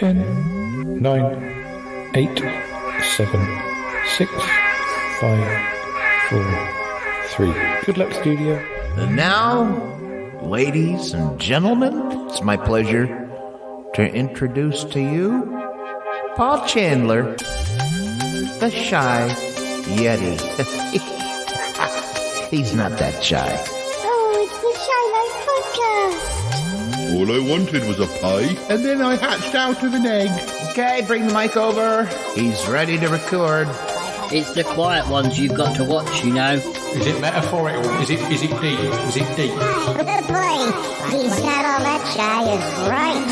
10, 9, 8, 7, 6, 5, 4, 3. Good luck, studio. And now, ladies and gentlemen, it's my pleasure to introduce to you Paul Chandler, the Shy Yeti. He's not that shy. Oh, it's the Shy Life Podcast. All I wanted was a pie, and then I hatched out of an egg. Okay, bring the mic over. He's ready to record. It's the quiet ones you've got to watch, you know. Is it metaphorical? Is it deep? Is it deep? Good boy. He's not all that shy is right.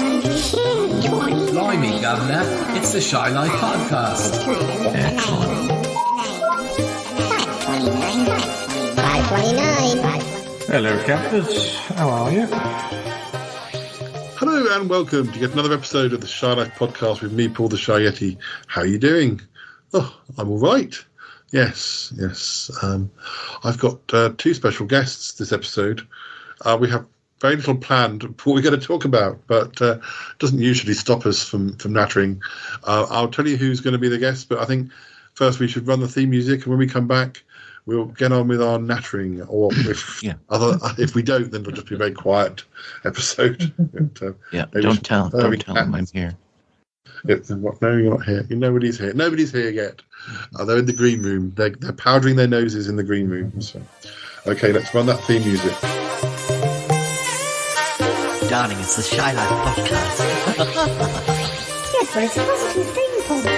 Blimey, Governor. It's the Shy Life Podcast. Excellent. 529. Hello, campers. How are you? Hello and welcome to yet another episode of the Shy Life Podcast with me, Paul the Shy Yeti. How are you doing? Oh, I'm all right. Yes. I've got two special guests this episode. We have very little planned for what we're going to talk about, but doesn't usually stop us from nattering. I'll tell you who's going to be the guest, but I think first we should run the theme music, and when we come back, we'll get on with our nattering. Or if we don't, then it'll just be a very quiet episode. But, Don't tell him I'm here. No, you're not here. Nobody's here. Nobody's here yet. They're in the green room. They're powdering their noses in the green room. So, okay, let's run that theme music. Darling, it's the Shy Life Podcast. Yes, but it's a positive thing, Paul. The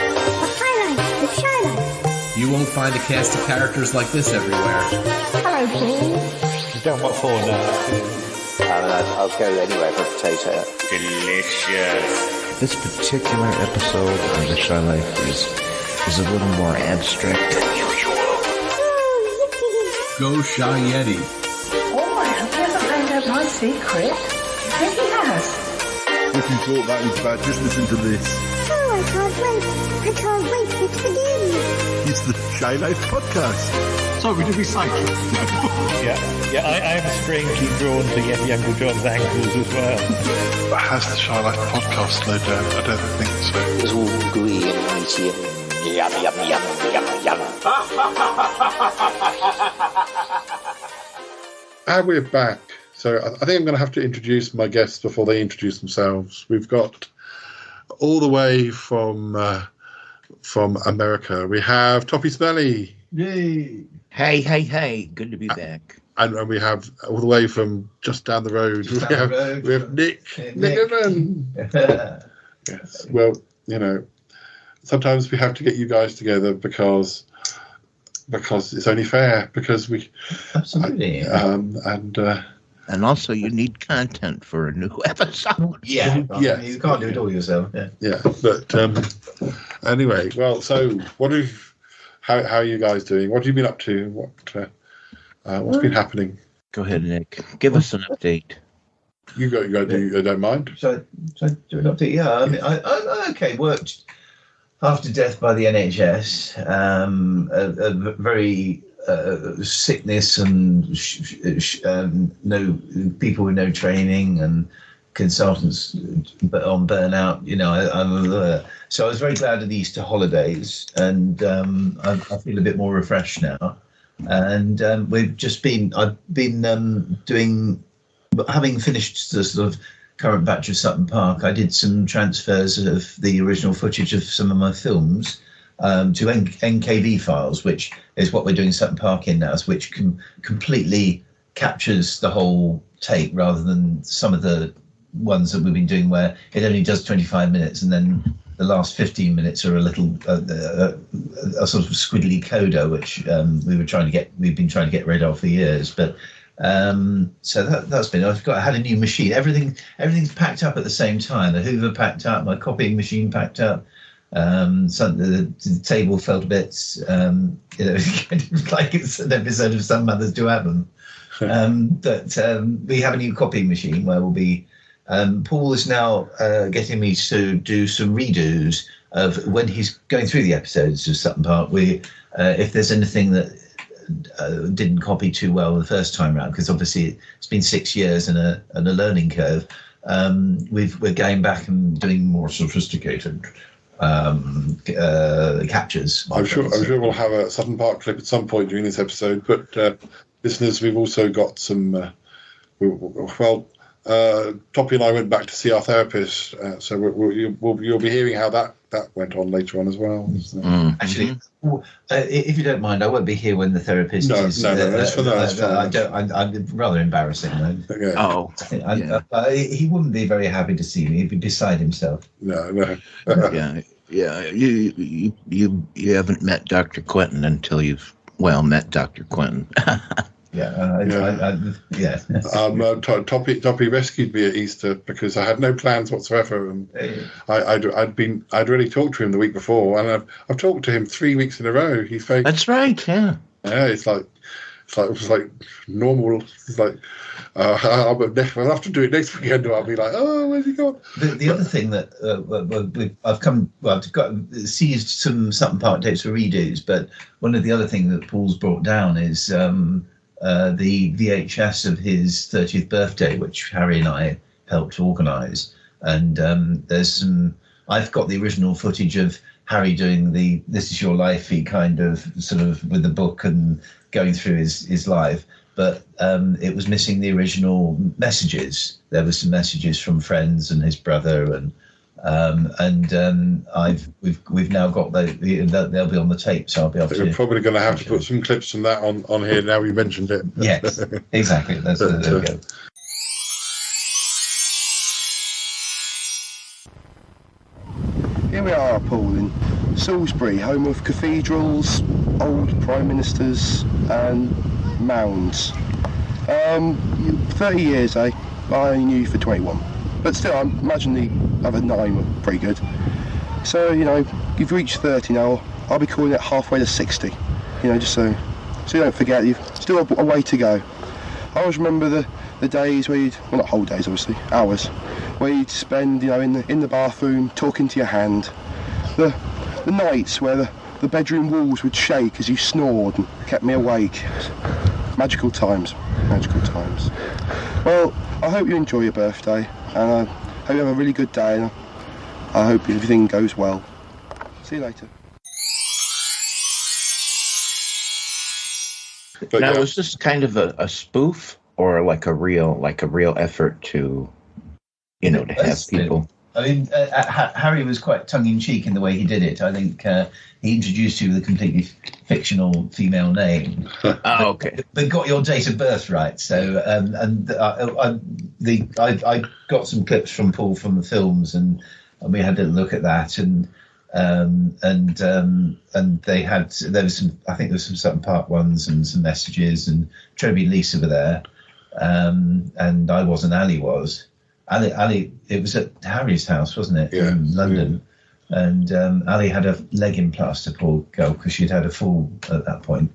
highlight, the Shy Life. You won't find a cast of characters like this everywhere. Hello, Paul. You don't want for now. I'll go anywhere for a potato. Delicious. This particular episode of the Shy Life is a little more abstract than usual. Go Shy Yeti. Oh, I hope he hasn't found out my secret. I think he has. If you thought that was bad, just listen to this. Oh, I can't wait for it to begin. It's the Shy Life Podcast. So we do recycle. Yeah, I am strangely drawn to Yeti Uncle John's ankles as well. But has the Shy Life Podcast slowed down? I don't think so. It's all gooey and meaty and yum. And we're back. So I think I'm going to have to introduce my guests before they introduce themselves. We've got all the way from America. We have Toppie Smelly. Yay. Hey. Good to be back. And we have all the way from just down the road. We have Nick Evan. Yes. Well, sometimes we have to get you guys together because it's only fair. Because we Absolutely. And also, you need content for a new episode. Yeah. You can't do it all yourself. Yeah. But anyway, well, so how are you guys doing? What have you been up to? What's been happening? Go ahead, Nick. Give us an update. You go. You don't mind? So do an update. Yeah. I mean, I worked after death by the NHS. A very sickness and no people with no training and consultants on burnout. So I was very glad of the Easter holidays, and I feel a bit more refreshed now. And I've been having finished the sort of current batch of Sutton Park. I did some transfers of the original footage of some of my films to NKV files, which is what we're doing Sutton Park in now, which completely captures the whole take rather than some of the ones that we've been doing where it only does 25 minutes and then the last 15 minutes are a little a sort of squiddly coda, which we've been trying to get rid of for years. But so that's been. I had a new machine. Everything's packed up at the same time. The Hoover packed up, my copying machine packed up. The table felt a bit, like it's an episode of Some Mothers Do Have Them. But we have a new copying machine where we'll be. Paul is now getting me to do some redos of when he's going through the episodes of Sutton Park. If there's anything that didn't copy too well the first time round, because obviously it's been 6 years and a learning curve. we're going back and doing more sophisticated captures. I'm sure we'll have a Sutton Park clip at some point during this episode. But listeners, we've also got some. Toppie and I went back to see our therapist, so you'll be hearing how that went on later on as well. So. Actually, if you don't mind, I won't be here when the therapist is. No, that's fine. I'm rather embarrassing. Okay. He wouldn't be very happy to see me. He'd be beside himself. No. Yeah. You haven't met Dr. Quentin until you've met Dr. Quentin. Toppie rescued me at Easter because I had no plans whatsoever, and I'd already talked to him the week before, and I've talked to him 3 weeks in a row. He's very. That's right. Yeah. Yeah, it was like normal. It's like I'll have to do it next weekend, or I'll be like, oh, where's he gone? The other thing that I've got seized some Sutton Park dates for redos, but one of the other things that Paul's brought down is. The VHS of his 30th birthday, which Harry and I helped organise. And there's some. I've got the original footage of Harry doing the "This Is Your Life" kind of sort of with the book and going through his life, but it was missing the original messages. There were some messages from friends and his brother, and we've now got they'll be on the tape, so I'll be able to. We're probably going to have to put some clips from that on here now you mentioned it. Yes, exactly. There we go. Here we are, Paul, in Salisbury, home of cathedrals, old prime ministers and mounds. 30 years, eh? I only knew you for 21. But still, I imagine the other 9 were pretty good. So, you've reached 30 now. I'll be calling it halfway to 60. Just so you don't forget, you've still a way to go. I always remember the days where not whole days, obviously, hours, where you'd spend, in the bathroom, talking to your hand. The nights where the bedroom walls would shake as you snored and kept me awake. Magical times. Well, I hope you enjoy your birthday, and I hope you have a really good day, and I hope everything goes well. See you later. Now, is this kind of a spoof or like a real effort to, to have people? I mean, Harry was quite tongue-in-cheek in the way he did it. I think he introduced you with a completely fictional female name. Oh, okay. But got your date of birth right. So, I got some clips from Paul from the films, and we had a look at that, and there was some. I think there was some Sutton Park ones and some messages, and Toby and Lisa were there, and I was, and Ali was. Ali, it was at Harry's house, wasn't it? Yeah, in London. Yeah. And Ali had a leg in plaster, poor girl, because she'd had a fall at that point.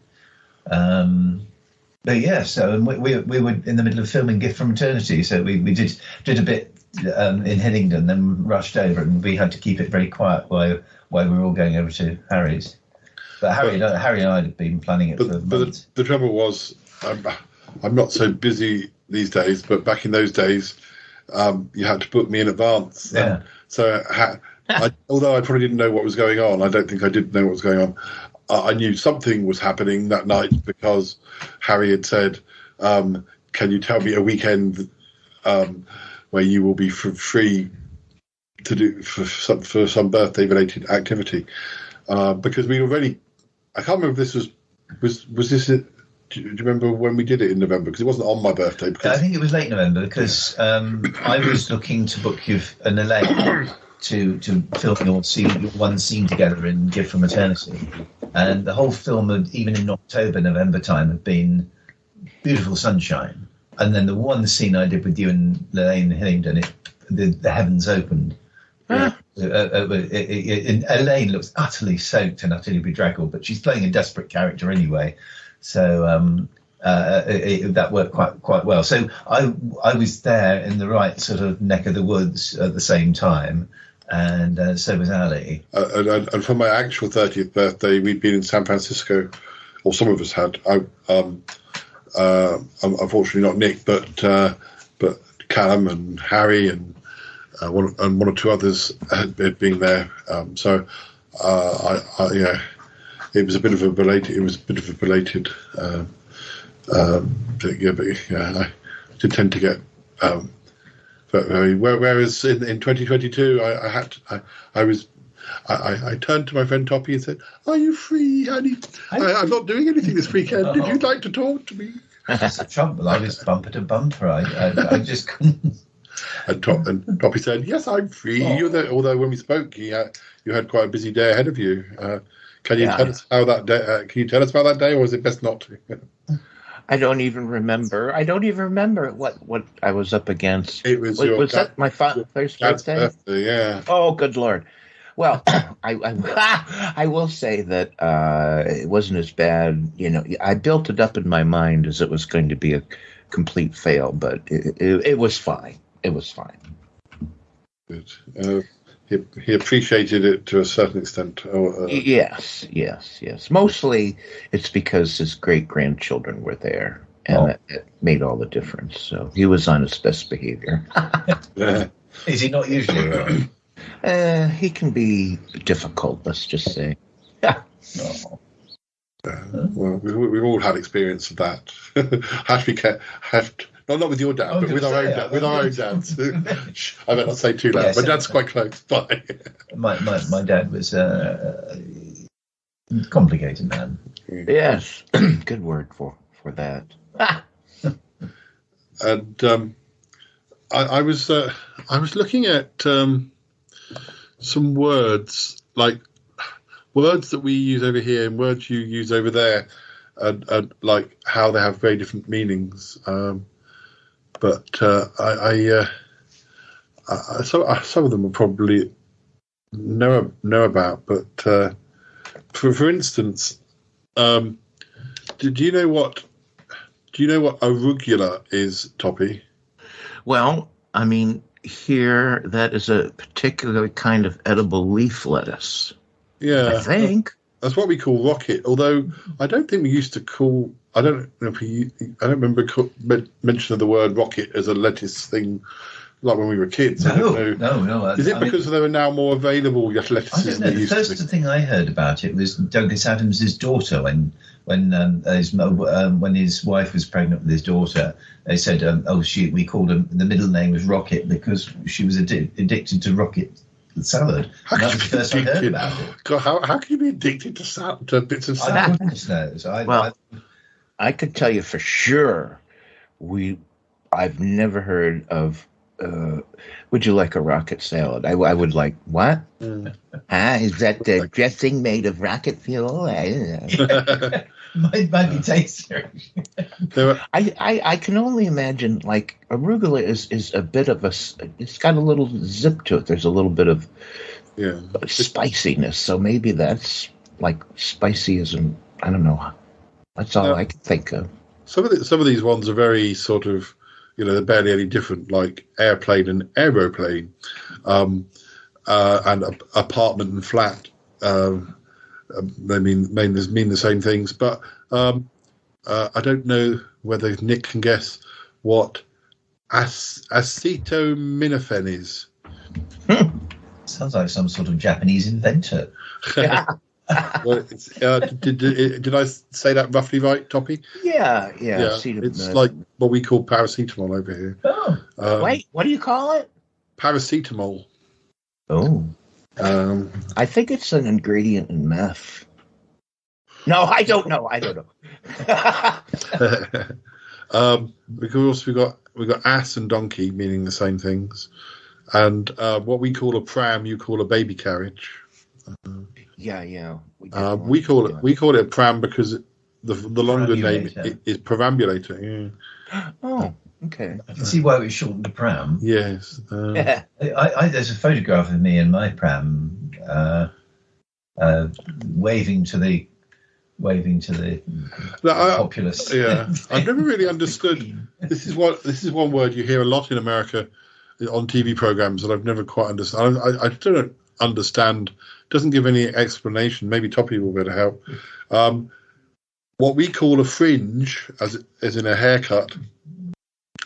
But yeah, so and we were in the middle of filming Gift from Eternity, so we did a bit in Hillingdon, then rushed over, and we had to keep it very quiet while we were all going over to Harry's. But Harry and I had been planning it for months. The trouble was, I'm not so busy these days, but back in those days, you had to book me in advance. Yeah. So although I probably didn't know what was going on, I don't think I did know what was going on. I knew something was happening that night because Harry had said, can you tell me a weekend where you will be free to do for some birthday-related activity? Because we already, I can't remember if this was this it? Do you remember when we did it in November? Because it wasn't on my birthday. I think it was late November because I was looking to book you an Elaine to film your one scene together in Gift from Eternity. And the whole film, even in October, November time, had been beautiful sunshine. And then the one scene I did with you and Elaine Hillingdon, the heavens opened. Elaine looks utterly soaked and utterly bedraggled, but she's playing a desperate character anyway. So that worked quite well. So I was there in the right sort of neck of the woods at the same time, and so was Ali. And for my actual 30th birthday, we'd been in San Francisco, or some of us had. Unfortunately not Nick, but Callum and Harry and one or two others had been there. So it was a bit of a belated. I did tend to get. Whereas in 2022, I turned to my friend Toppie and said, "Are you free, honey? I'm not doing anything this weekend. Did you like to talk to me?" That's the trouble. I was bumper to bumper. I just couldn't. And Toppie said, "Yes, I'm free." Although when we spoke, you had quite a busy day ahead of you. Can you tell us how that day? Can you tell us about that day, or is it best not to? I don't even remember. What I was up against. It was that my first birthday? Yeah. Oh, good Lord. Well, I will say that it wasn't as bad. I built it up in my mind as it was going to be a complete fail, but it was fine. It was fine. Good. He appreciated it to a certain extent. Yes. Mostly, it's because his great-grandchildren were there, and that made all the difference. So he was on his best behavior. Is he not usually? He can be difficult. Let's just say. Yeah. Well, we've all had experience of that. Not with your dad, but with our own dads. I better not say too loud. My dad's quite close. But my dad was a complicated man. Yes, good word for that. And I was looking at some words, like words that we use over here and words you use over there, and like how they have very different meanings. But some of them will probably know about. But for instance, do you know what arugula is, Toppie? Well, I mean, here that is a particular kind of edible leaf lettuce. Yeah, I think that's what we call rocket. Although I don't think we used to call. I don't remember mention of the word rocket as a lettuce thing, like when we were kids. No. Is it because there are now more available lettuces than there used to be? The first thing I heard about it was Douglas Adams' daughter when his wife was pregnant with his daughter. They said, we called her, the middle name was Rocket because she was addicted to rocket salad. That was the first I heard about it. God, how can you be addicted to bits of salad? I could tell you for sure. I've never heard of. Would you like a rocket salad? I would like what? Is that the dressing made of rocket fuel? Might be tastier. I can only imagine, like, arugula is a bit of it's got a little zip to it. There's a little bit of spiciness. So maybe that's like spicy as I don't know. That's all I can think of. Some of these ones are very sort of, they're barely any different, like airplane and aeroplane, and apartment and flat. They mean the same things, but I don't know whether Nick can guess what acetaminophen is. Sounds like some sort of Japanese inventor. Well, did I say that roughly right, Toppie? Yeah. It's like what we call paracetamol over here. Oh, wait, what do you call it? Paracetamol. Oh, I think it's an ingredient in meth. No, I don't know. Because we got ass and donkey meaning the same things, and what we call a pram, you call a baby carriage. Yeah. We call it a pram because the longer name is perambulator. Yeah. Oh, okay. I can see why it was shortened to pram. Yes. There's a photograph of me in my pram, waving to the populace. Yeah, I've never really understood. This is one word you hear a lot in America on TV programs that I've never quite understood. I don't understand. Doesn't give any explanation. Maybe Toppie will be able to help. What we call a fringe, as in a haircut,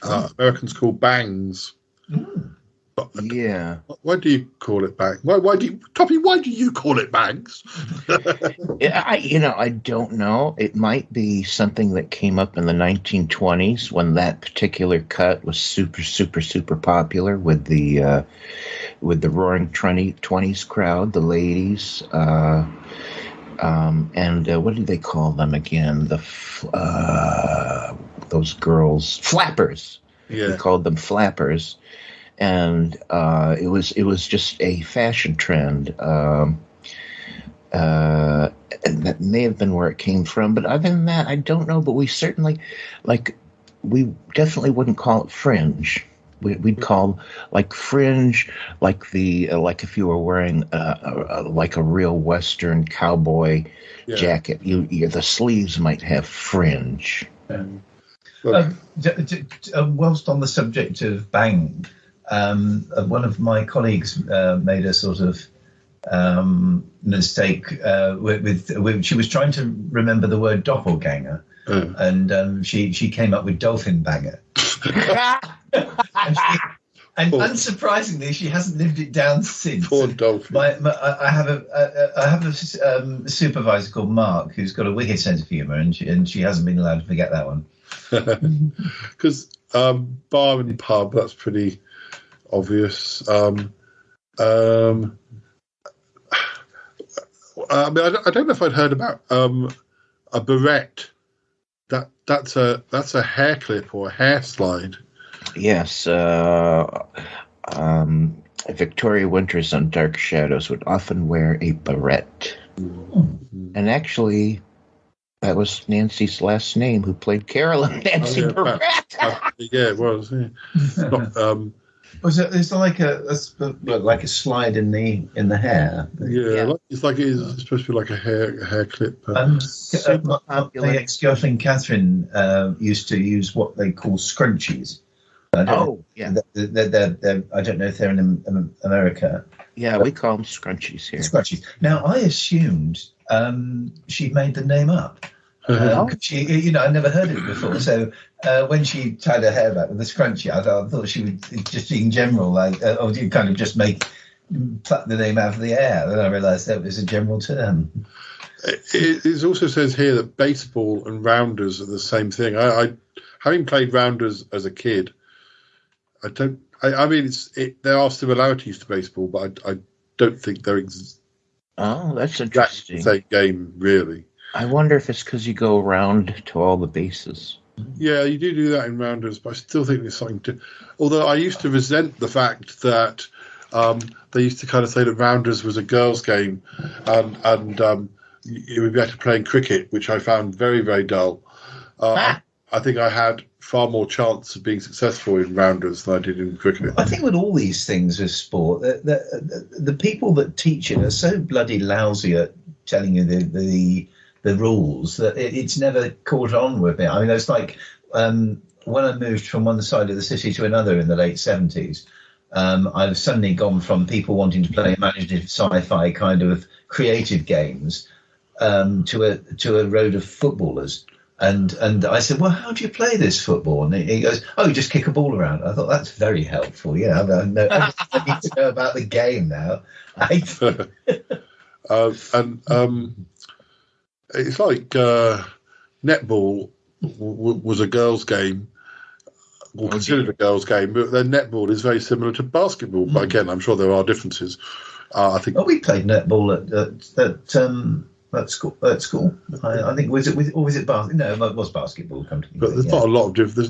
Americans call bangs. But, yeah. Why do you call it bang? Why do you, Toppie? Why do you call it bangs? I don't know. It might be something that came up in the 1920s when that particular cut was super, super, super popular with the Roaring 20s crowd, the ladies, and what do they call them again? Those girls, flappers. Yeah, we called them flappers. And it was just a fashion trend. And that may have been where it came from. But other than that, I don't know. But we certainly, we definitely wouldn't call it fringe. We'd call fringe, like if you were wearing like a real Western cowboy jacket, the sleeves might have fringe. Whilst on the subject of bang. One of my colleagues made a sort of mistake with she was trying to remember the word doppelganger, and she came up with dolphin banger. and unsurprisingly, she hasn't lived it down since. Poor dolphin. I have a supervisor called Mark who's got a wicked sense of humour, and she hasn't been allowed to forget that one. Because bar and pub, that's pretty obvious. I mean, I don't know if I'd heard about a barrette. That's a hair clip or a hair slide. Yes, Victoria Winters on Dark Shadows would often wear a barrette, and actually, that was Nancy's last name, who played Carolyn. Nancy Barrette. Yeah, it was. Yeah. Was it? It's like a slide in the hair. Yeah. It's supposed to be like a hair clip. My ex-girlfriend Catherine used to use what they call scrunchies. I don't know if they're in America. Yeah, we call them scrunchies here. Scrunchies. Now, I assumed she made the name up. She, I'd never heard it before. So when she tied her hair back with a scrunchie, I thought she would just in general, you kind of just pluck the name out of the air. Then I realised that was a general term. It also says here that baseball and rounders are the same thing. I having played rounders as a kid, there are similarities to baseball, but I don't think they're that's interesting. The same game, really. I wonder if it's because you go around to all the bases. Yeah, you do that in rounders, but I still think there's something to. Although I used to resent the fact that they used to kind of say that rounders was a girls' game, and you would be better playing cricket, which I found very, very dull. I think I had far more chance of being successful in rounders than I did in cricket. I think with all these things with sport, the people that teach it are so bloody lousy at telling you the rules that it's never caught on with me. I mean, it's like when I moved from one side of the city to another in the late 70s, I've suddenly gone from people wanting to play imaginative sci-fi kind of creative games to a road of footballers. And I said, well, how do you play this football? And he goes, oh, you just kick a ball around. I thought, that's very helpful. Yeah, I need to know about the game now. It's like netball was a girls' game, or considered a girls' game, but then netball is very similar to basketball. But again, I'm sure there are differences. I think. Oh, we played netball at school. I think was it basketball? No, it was basketball. But there's not a lot of difference.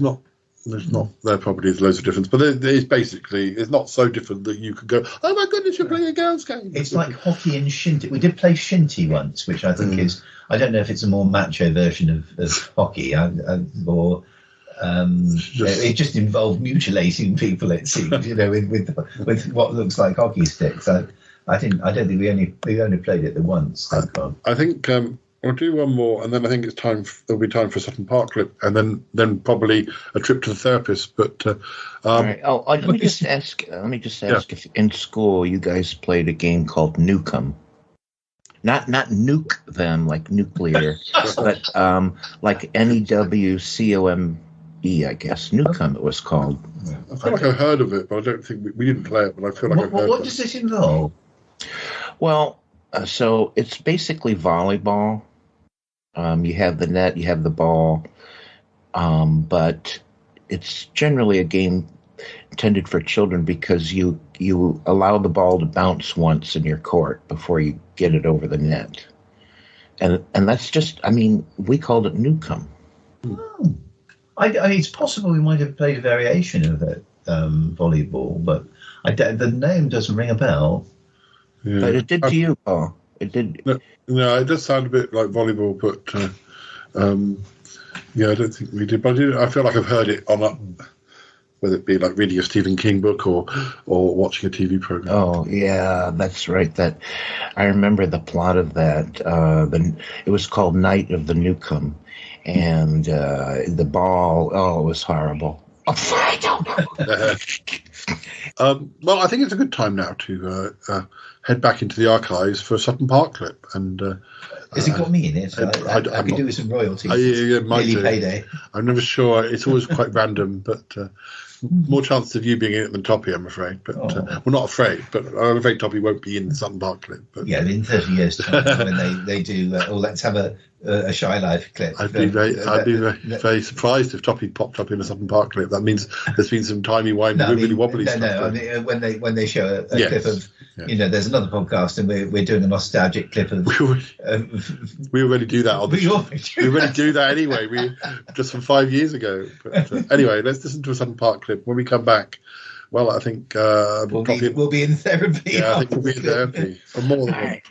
There's not. There probably is loads of difference, but it's not so different that you could go, oh my goodness, you're playing a girls' game. It's like hockey and shinty. We did play shinty once, which I think is. I don't know if it's a more macho version of hockey, or it just involved mutilating people. It seems, with what looks like hockey sticks. I don't think we only played it the once. I think we'll do one more, and then I think it's time. There'll be time for a Sutton Park clip, and then probably a trip to the therapist. But all right. Let me just ask if in school you guys played a game called Nukem. Not nuke them like nuclear, but like NEWCOM. E, I guess. Newcomb it was called. I feel like I've heard of it, but I don't think we didn't play it. But I feel like I've heard What of does it involve? Well, so it's basically volleyball. You have the net, you have the ball, but it's generally a game intended for children because you allow the ball to bounce once in your court before you get it over the net. And that's just, I mean, we called it Newcomb. Oh. It's possible we might have played a variation of it, volleyball, but the name doesn't ring a bell. Yeah. But it did to you, Paul. It did. No, it does sound a bit like volleyball, but I don't think we did. But I feel like I've heard it on whether it be like reading a Stephen King book or watching a TV program. Oh yeah, that's right. That I remember the plot of that. It was called Night of the Newcomb, and the ball. Oh, it was horrible. I don't know. Well, I think it's a good time now to head back into the archives for a Sutton Park clip. And has it got me in it? I could do with some royalties. Yeah, might Nearly do. payday. I'm never sure. It's always quite random, but more chance of you being in it than Toppie, I'm afraid. But well, not afraid, but I'm afraid Toppie won't be in the Sutton Park clip. But yeah, in 30 years' time, when they do, let's have a Shy Life clip. I'd be very surprised if Toppie popped up in a Sutton Park clip. That means there's been some timey-wimey, wibbly wobbly stuff. No, I mean, when they show a clip of, there's another podcast and we're doing a nostalgic clip of. We already do that on the show. We already do that anyway. Just from 5 years ago. But anyway, let's listen to a Sutton Park clip. When we come back, well, I think we'll be in therapy. Yeah, I think we'll be in therapy for more than one.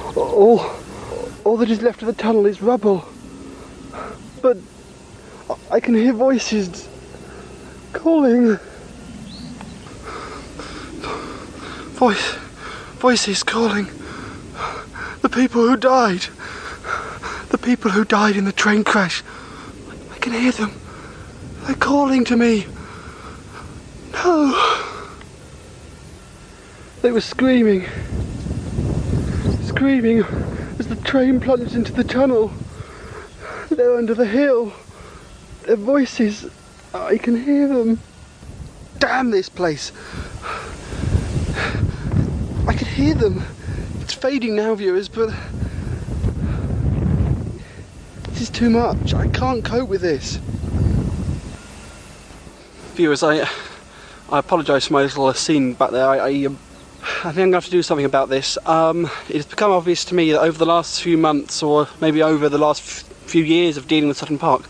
All that is left of the tunnel is rubble. But I can hear voices calling. Voices calling. The people who died. The people who died in the train crash. I can hear them. They're calling to me. No. They were screaming as the train plunged into the tunnel. They're under the hill. Their voices, I can hear them. Damn this place. I can hear them. It's fading now, viewers, but this is too much. I can't cope with this. Viewers, I apologise for my little scene back there. I think I'm going to have to do something about this. It has become obvious to me that over the last few months, or maybe over the last few years of dealing with Sutton Park,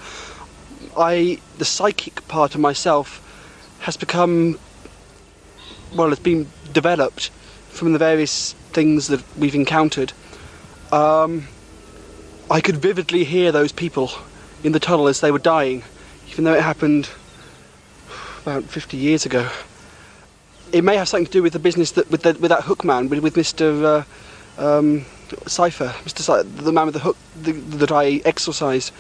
the psychic part of myself has become, well, it's been developed from the various things that we've encountered. I could vividly hear those people in the tunnel as they were dying, even though it happened about 50 years ago. It may have something to do with the business with that hook man, with Mr. Cypher, the man with the hook that I exorcised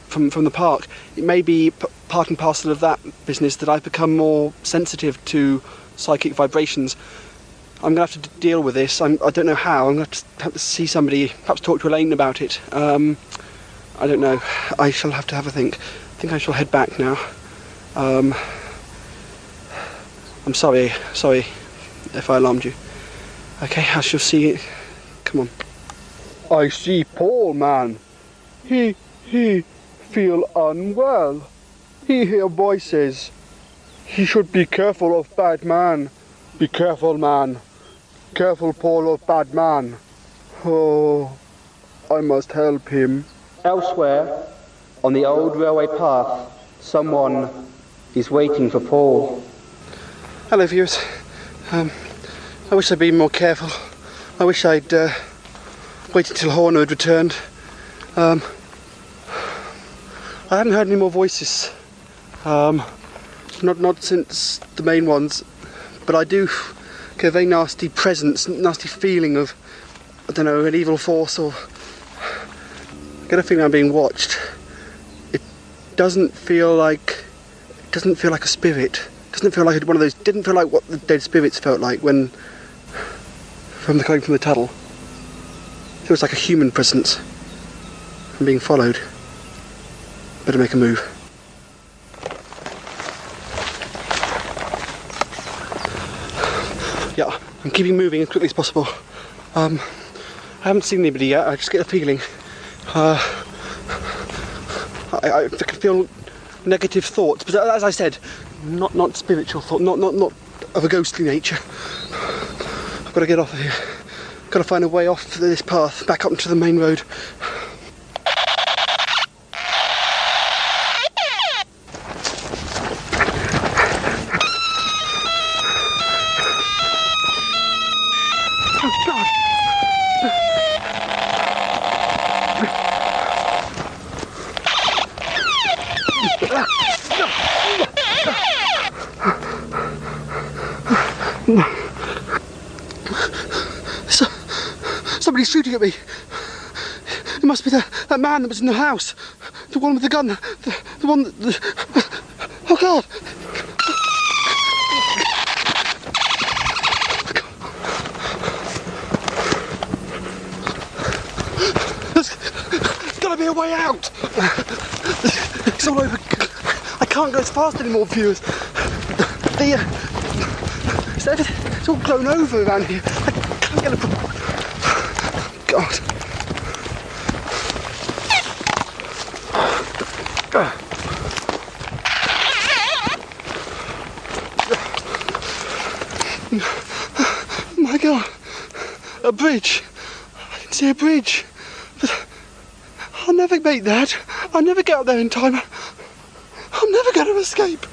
from the park. It may be part and parcel of that business that I've become more sensitive to psychic vibrations. I'm going to have to deal with this. I don't know how. I'm going to have to see somebody, perhaps talk to Elaine about it. I don't know. I shall have to have a think. I think I shall head back now. I'm sorry if I alarmed you. Okay, I shall see you. Come on. I see Paul, man. He feel unwell. He hear voices. He should be careful of bad man. Be careful, man. Careful, Paul, of bad man. Oh, I must help him. Elsewhere, on the old railway path, someone is waiting for Paul. Hello, viewers. I wish I'd been more careful. I wish I'd waited till Horner had returned. I hadn't heard any more voices. Not since the main ones, but I do get a very nasty presence, nasty feeling of, I don't know, an evil force, or I get a feeling I'm being watched. It doesn't feel like a spirit. Doesn't feel like one of those. Didn't feel like what the dead spirits felt like when coming from the tunnel. Feels like a human presence. I'm being followed. Better make a move. Yeah, I'm keeping moving as quickly as possible. I haven't seen anybody yet. I just get a feeling. I can feel negative thoughts, but as I said, not spiritual thought, not of a ghostly nature. I've got to get off of here. Got to find a way off this path, back up into the main road. Oh God! Somebody's shooting at me. It must be that man that was in the house. The one with the gun. The one that... Oh God! There's gotta be a way out! It's all over. I can't go as fast anymore, viewers. It's all blown over around here. I can't get a... God. My God. A bridge. I can see a bridge. But I'll never make that. I'll never get out there in time. I'm never going to escape.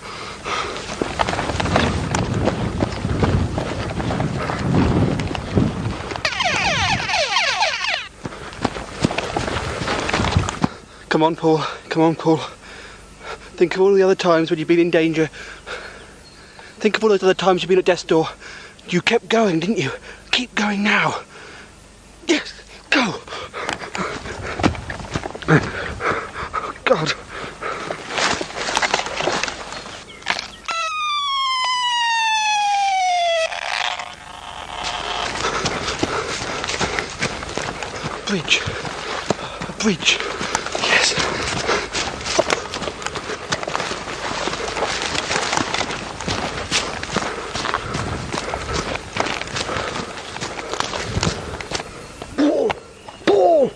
Come on, Paul. Come on, Paul. Think of all the other times when you've been in danger. Think of all those other times you've been at death's door. You kept going, didn't you? Keep going now. Yes, go. Oh, God. Bridge. A bridge. Yes. Paul!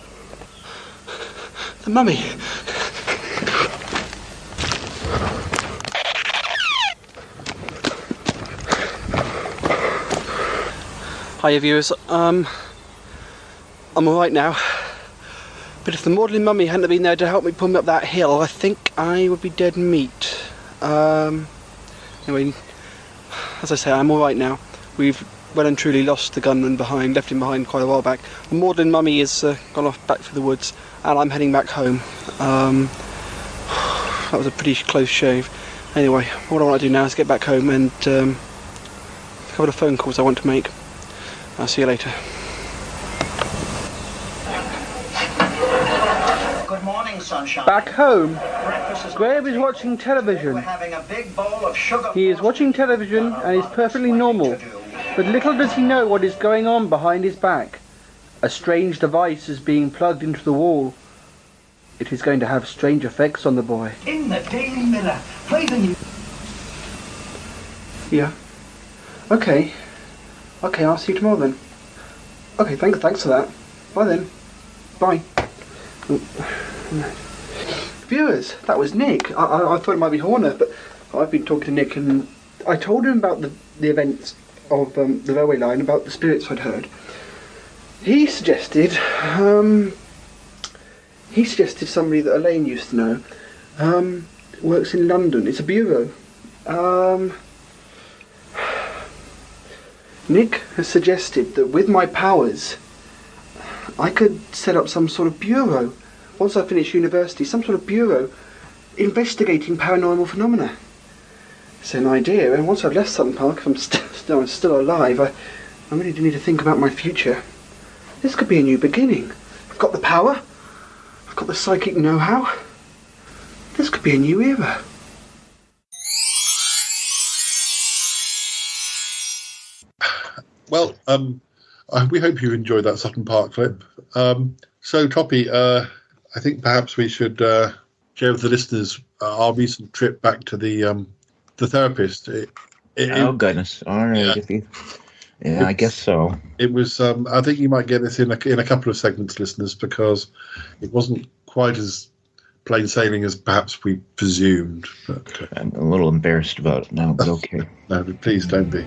The mummy. Hiya viewers, I'm alright now, but if the maudlin mummy hadn't been there to help me pull me up that hill, I think I would be dead meat. Anyway, as I say, I'm alright now. We've well and truly lost the gunman behind, left him behind quite a while back. The maudlin mummy has gone off back through the woods, and I'm heading back home. That was a pretty close shave. Anyway, what I want to do now is get back home and a couple of phone calls I want to make. I'll see you later. Good morning, sunshine. Back home, Graham is watching television. He is watching television and is perfectly normal, but little does he know what is going on behind his back. A strange device is being plugged into the wall. It is going to have strange effects on the boy. In the Daily Mirror, play the news. Yeah. Okay, I'll see you tomorrow then. Okay, thanks for that. Bye then. Bye. Viewers, that was Nick. I thought it might be Horner, but I've been talking to Nick and I told him about the events of the railway line, about the spirits I'd heard. He suggested somebody that Elaine used to know, works in London. It's a bureau. Nick has suggested that with my powers, I could set up some sort of bureau, once I finish university, some sort of bureau investigating paranormal phenomena. It's an idea, and once I've left Sutton Park, if I'm still alive, I really do need to think about my future. This could be a new beginning. I've got the power, I've got the psychic know-how. This could be a new era. Well, we hope you enjoyed that Sutton Park clip. So, Toppie, I think perhaps we should share with the listeners our recent trip back to the therapist. Goodness! All right, I guess so. It was. I think you might get this in a couple of segments, listeners, because it wasn't quite as plain sailing as perhaps we presumed. But I'm a little embarrassed about it now, but okay. No, please don't be.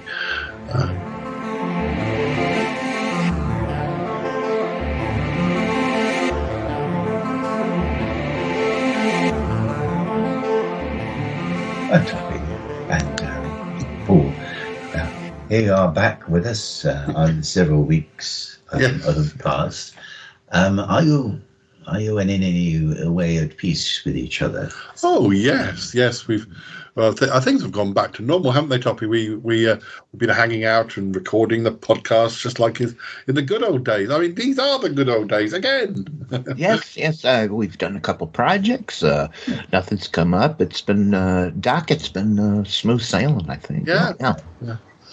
I'm Toppie and Paul. Here you are back with us on several weeks of past. Are you in any way at peace with each other? Oh yes. We've things have gone back to normal, haven't they, Toppie? We've been hanging out and recording the podcast just like in the good old days. I mean, these are the good old days again. Yes. We've done a couple projects. Nothing's come up. It's been Doc. It's been smooth sailing, I think. Yeah.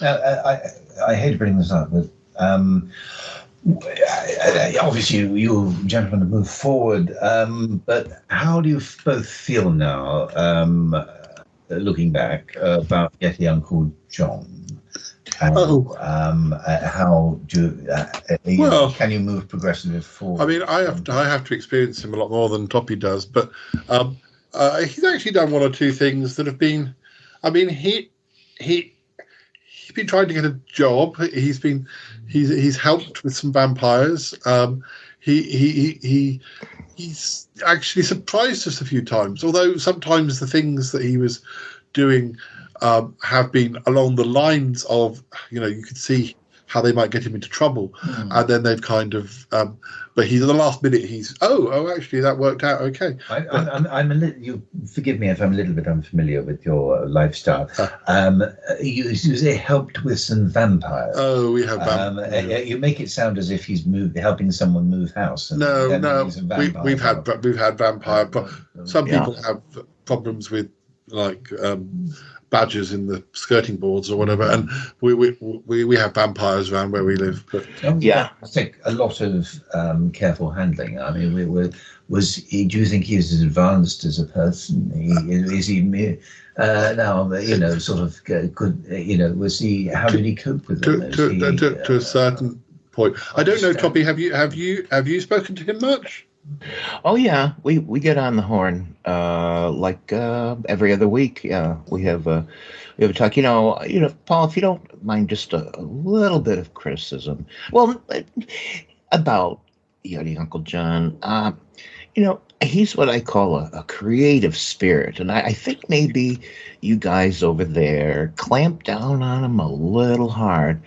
I hate to bring this up, but obviously you gentlemen have moved forward. But how do you both feel now, looking back, about getting Uncle John? And, how do can you move progressively forward? I mean, I have to experience him a lot more than Toppie does, but he's actually done one or two things that have been. I mean, he's been trying to get a job. He's helped with some vampires. He's actually surprised us a few times. Although sometimes the things that he was doing have been along the lines of, you could see how they might get him into trouble, and then they've kind of. But he's at the last minute. He's actually that worked out okay. I'm a little. You forgive me if I'm a little bit unfamiliar with your lifestyle. You say helped with some vampires. Oh, we have vampires. You make it sound as if he's helping someone move house. No. We've had vampire. Some people have problems with badgers in the skirting boards or whatever, and we have vampires around where we live. But I think a lot of careful handling. I mean, do you think he was as advanced as a person? Is he now? Sort of good. Was he? How did he cope with them? To a certain point. I don't know, Toppie. Have you spoken to him much? Oh yeah, we get on the horn every other week. Yeah, we have a talk. Paul, if you don't mind, just a little bit of criticism. Well, about Yeti Uncle John. He's what I call a creative spirit, and I think maybe you guys over there clamped down on him a little hard.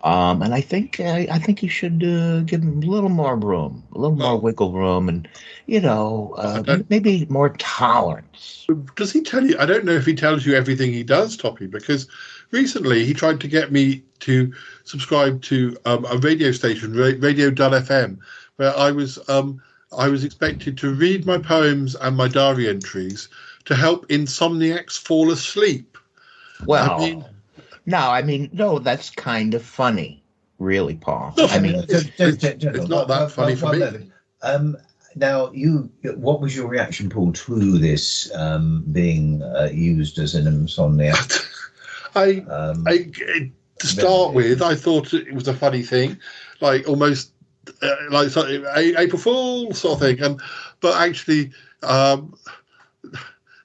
And I think you should give him a little more room, a little more wiggle room, and maybe more tolerance. Does he tell you? I don't know if he tells you everything he does, Toppie, because recently he tried to get me to subscribe to a radio station, Radio Dull FM, where I was expected to read my poems and my diary entries to help insomniacs fall asleep. Well. No, that's kind of funny, really, Paul. It's not that funny for me. Now, what was your reaction, Paul, to this being used as an insomniac? To start with, I thought it was a funny thing, like almost like April Fool sort of thing. But actually, the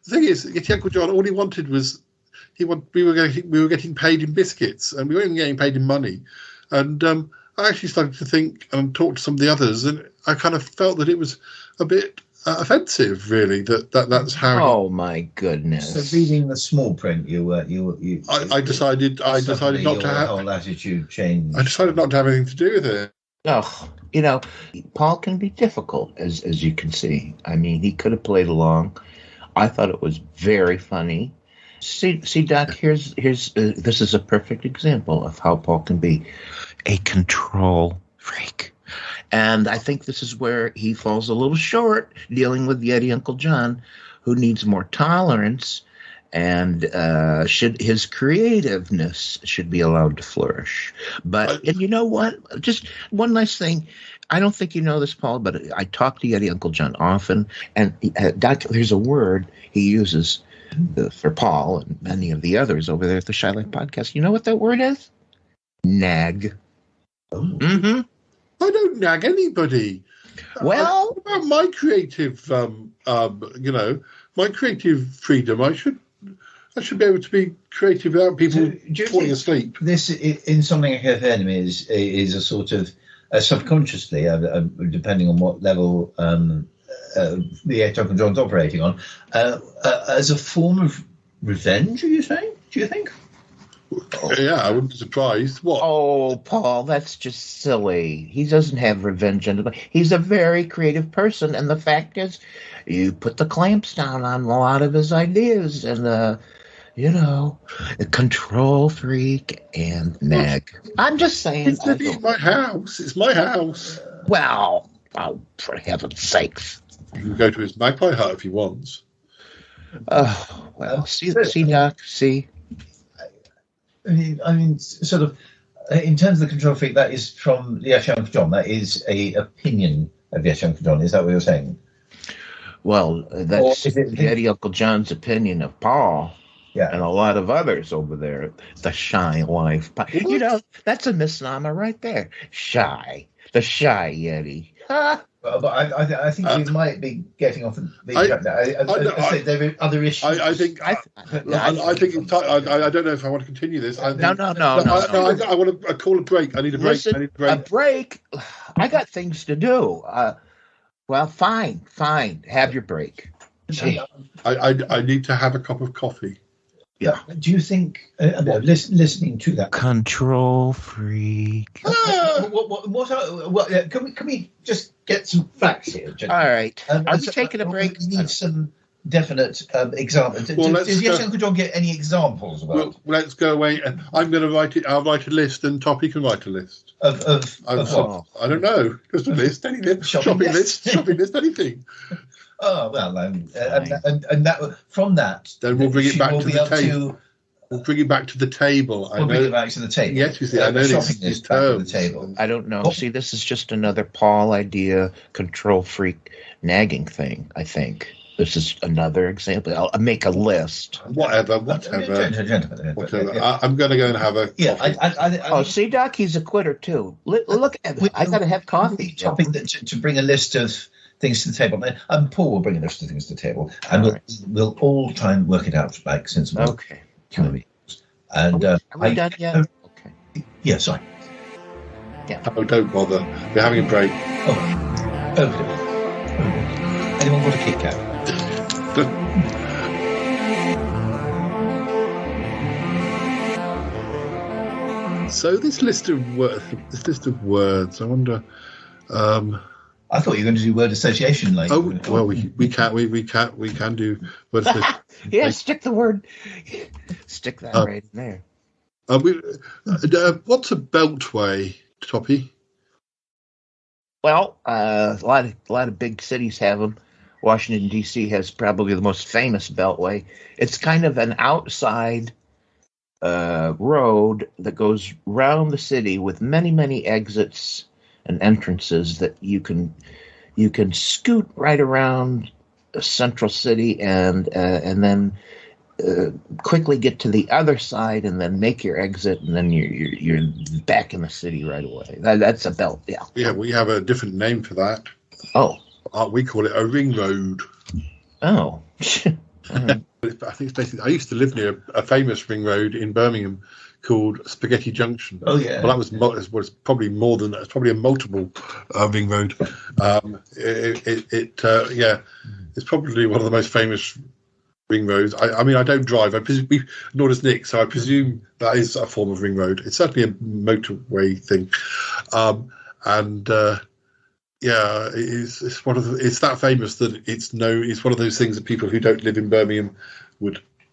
thing is, Uncle John, all he wanted was. We were getting paid in biscuits, and we weren't even getting paid in money. And I actually started to think and talk to some of the others, and I kind of felt that it was a bit offensive, really. That's how. Oh my goodness! So reading the small print, I decided not to have. Whole attitude changed. I decided not to have anything to do with it. Oh, Paul can be difficult, as you can see. I mean, he could have played along. I thought it was very funny. See, Doc. Here's this is a perfect example of how Paul can be a control freak, and I think this is where he falls a little short dealing with Yeti Uncle John, who needs more tolerance and his creativeness should be allowed to flourish. But and you know what? Just one last thing. I don't think you know this, Paul, but I talk to Yeti Uncle John often, and there's a word he uses for Paul and many of the others over there at the Shy Life podcast. You know what that word is? Nag. Oh. Mm-hmm. I don't nag anybody. Well, about my creative, my creative freedom, I should be able to be creative without people falling asleep. This, in something like a enemy, is a sort of subconsciously, depending on what level the Uncle John's operating on, as a form of revenge. Are you saying? Do you think? Yeah, I wouldn't be surprised. What? Oh, Paul, that's just silly. He doesn't have revenge. He's a very creative person, and the fact is, you put the clamps down on a lot of his ideas, and a control freak and nag. I'm just saying. It's my house. It's my house. Well, for heaven's sakes. You can go to his magpie hut if he wants. Oh, well, see, Doc, see. I mean, sort of, in terms of the control freak, that is from the Uncle John. That is a opinion of the Uncle John. Is that what you're saying? Well, that's Yeti Uncle John's opinion of Paul. Yeah. And a lot of others over there at the Shy Life. You know, that's a misnomer right there. Shy. The Shy Yeti. But I think we might be getting off the track now. There are other issues. I don't know if I want to continue this. No. I want to call a break. I need a break. Listen, a break? I got things to do. Well, fine. Have your break. I need to have a cup of coffee. Yeah. Do you think listening to that control freak? Can we just get some facts here? All right. Are we taking a break? We need some definite examples. Does Uncle John get any examples? Well, let's go away. And I'm going to write it. I'll write a list, and Toppie can write a list of what? I don't know. Just a list. Anything. Shopping list. Shopping list. Anything. Oh well, and that from that, then we'll bring it back to the table. We'll bring it back to the table. We'll bring it back to the table. Yes, you see, I know these terms. The table. I don't know. See, this is just another Paul idea, control freak, nagging thing. I think this is another example. I'll make a list. Whatever. I'm going to go and have a coffee. See, Doc, he's a quitter too. Look at it. I got to have coffee. To bring a list of things to the table, and Paul will bring a list of things to the table, and we'll all try and work it out like sensible human beings. And are we done yet? Okay. Yeah, sorry. Yeah. Oh, don't bother. We're having a break. Okay. Anyone got a Kit Kat? So this list of words. I wonder. I thought you were going to do word association. We can do word association. Yeah, stick that right in there. What's a beltway, Toppie? Well, a lot of big cities have them. Washington, D.C. has probably the most famous beltway. It's kind of an outside road that goes round the city with many, many exits and entrances that you can scoot right around a central city and then quickly get to the other side and then make your exit, and then you're back in the city right away. That's a belt. Yeah, we have a different name for that. Oh, we call it a ring road. Oh. I think it's basically. I used to live near a famous ring road in Birmingham called Spaghetti Junction. Oh yeah. Well, that was probably more than that. It's probably a multiple ring road. It's probably one of the most famous ring roads. I mean, I don't drive. Nor does Nick. So I presume that is a form of ring road. It's certainly a motorway thing, it's that famous that it's one of those things that people who don't live in Birmingham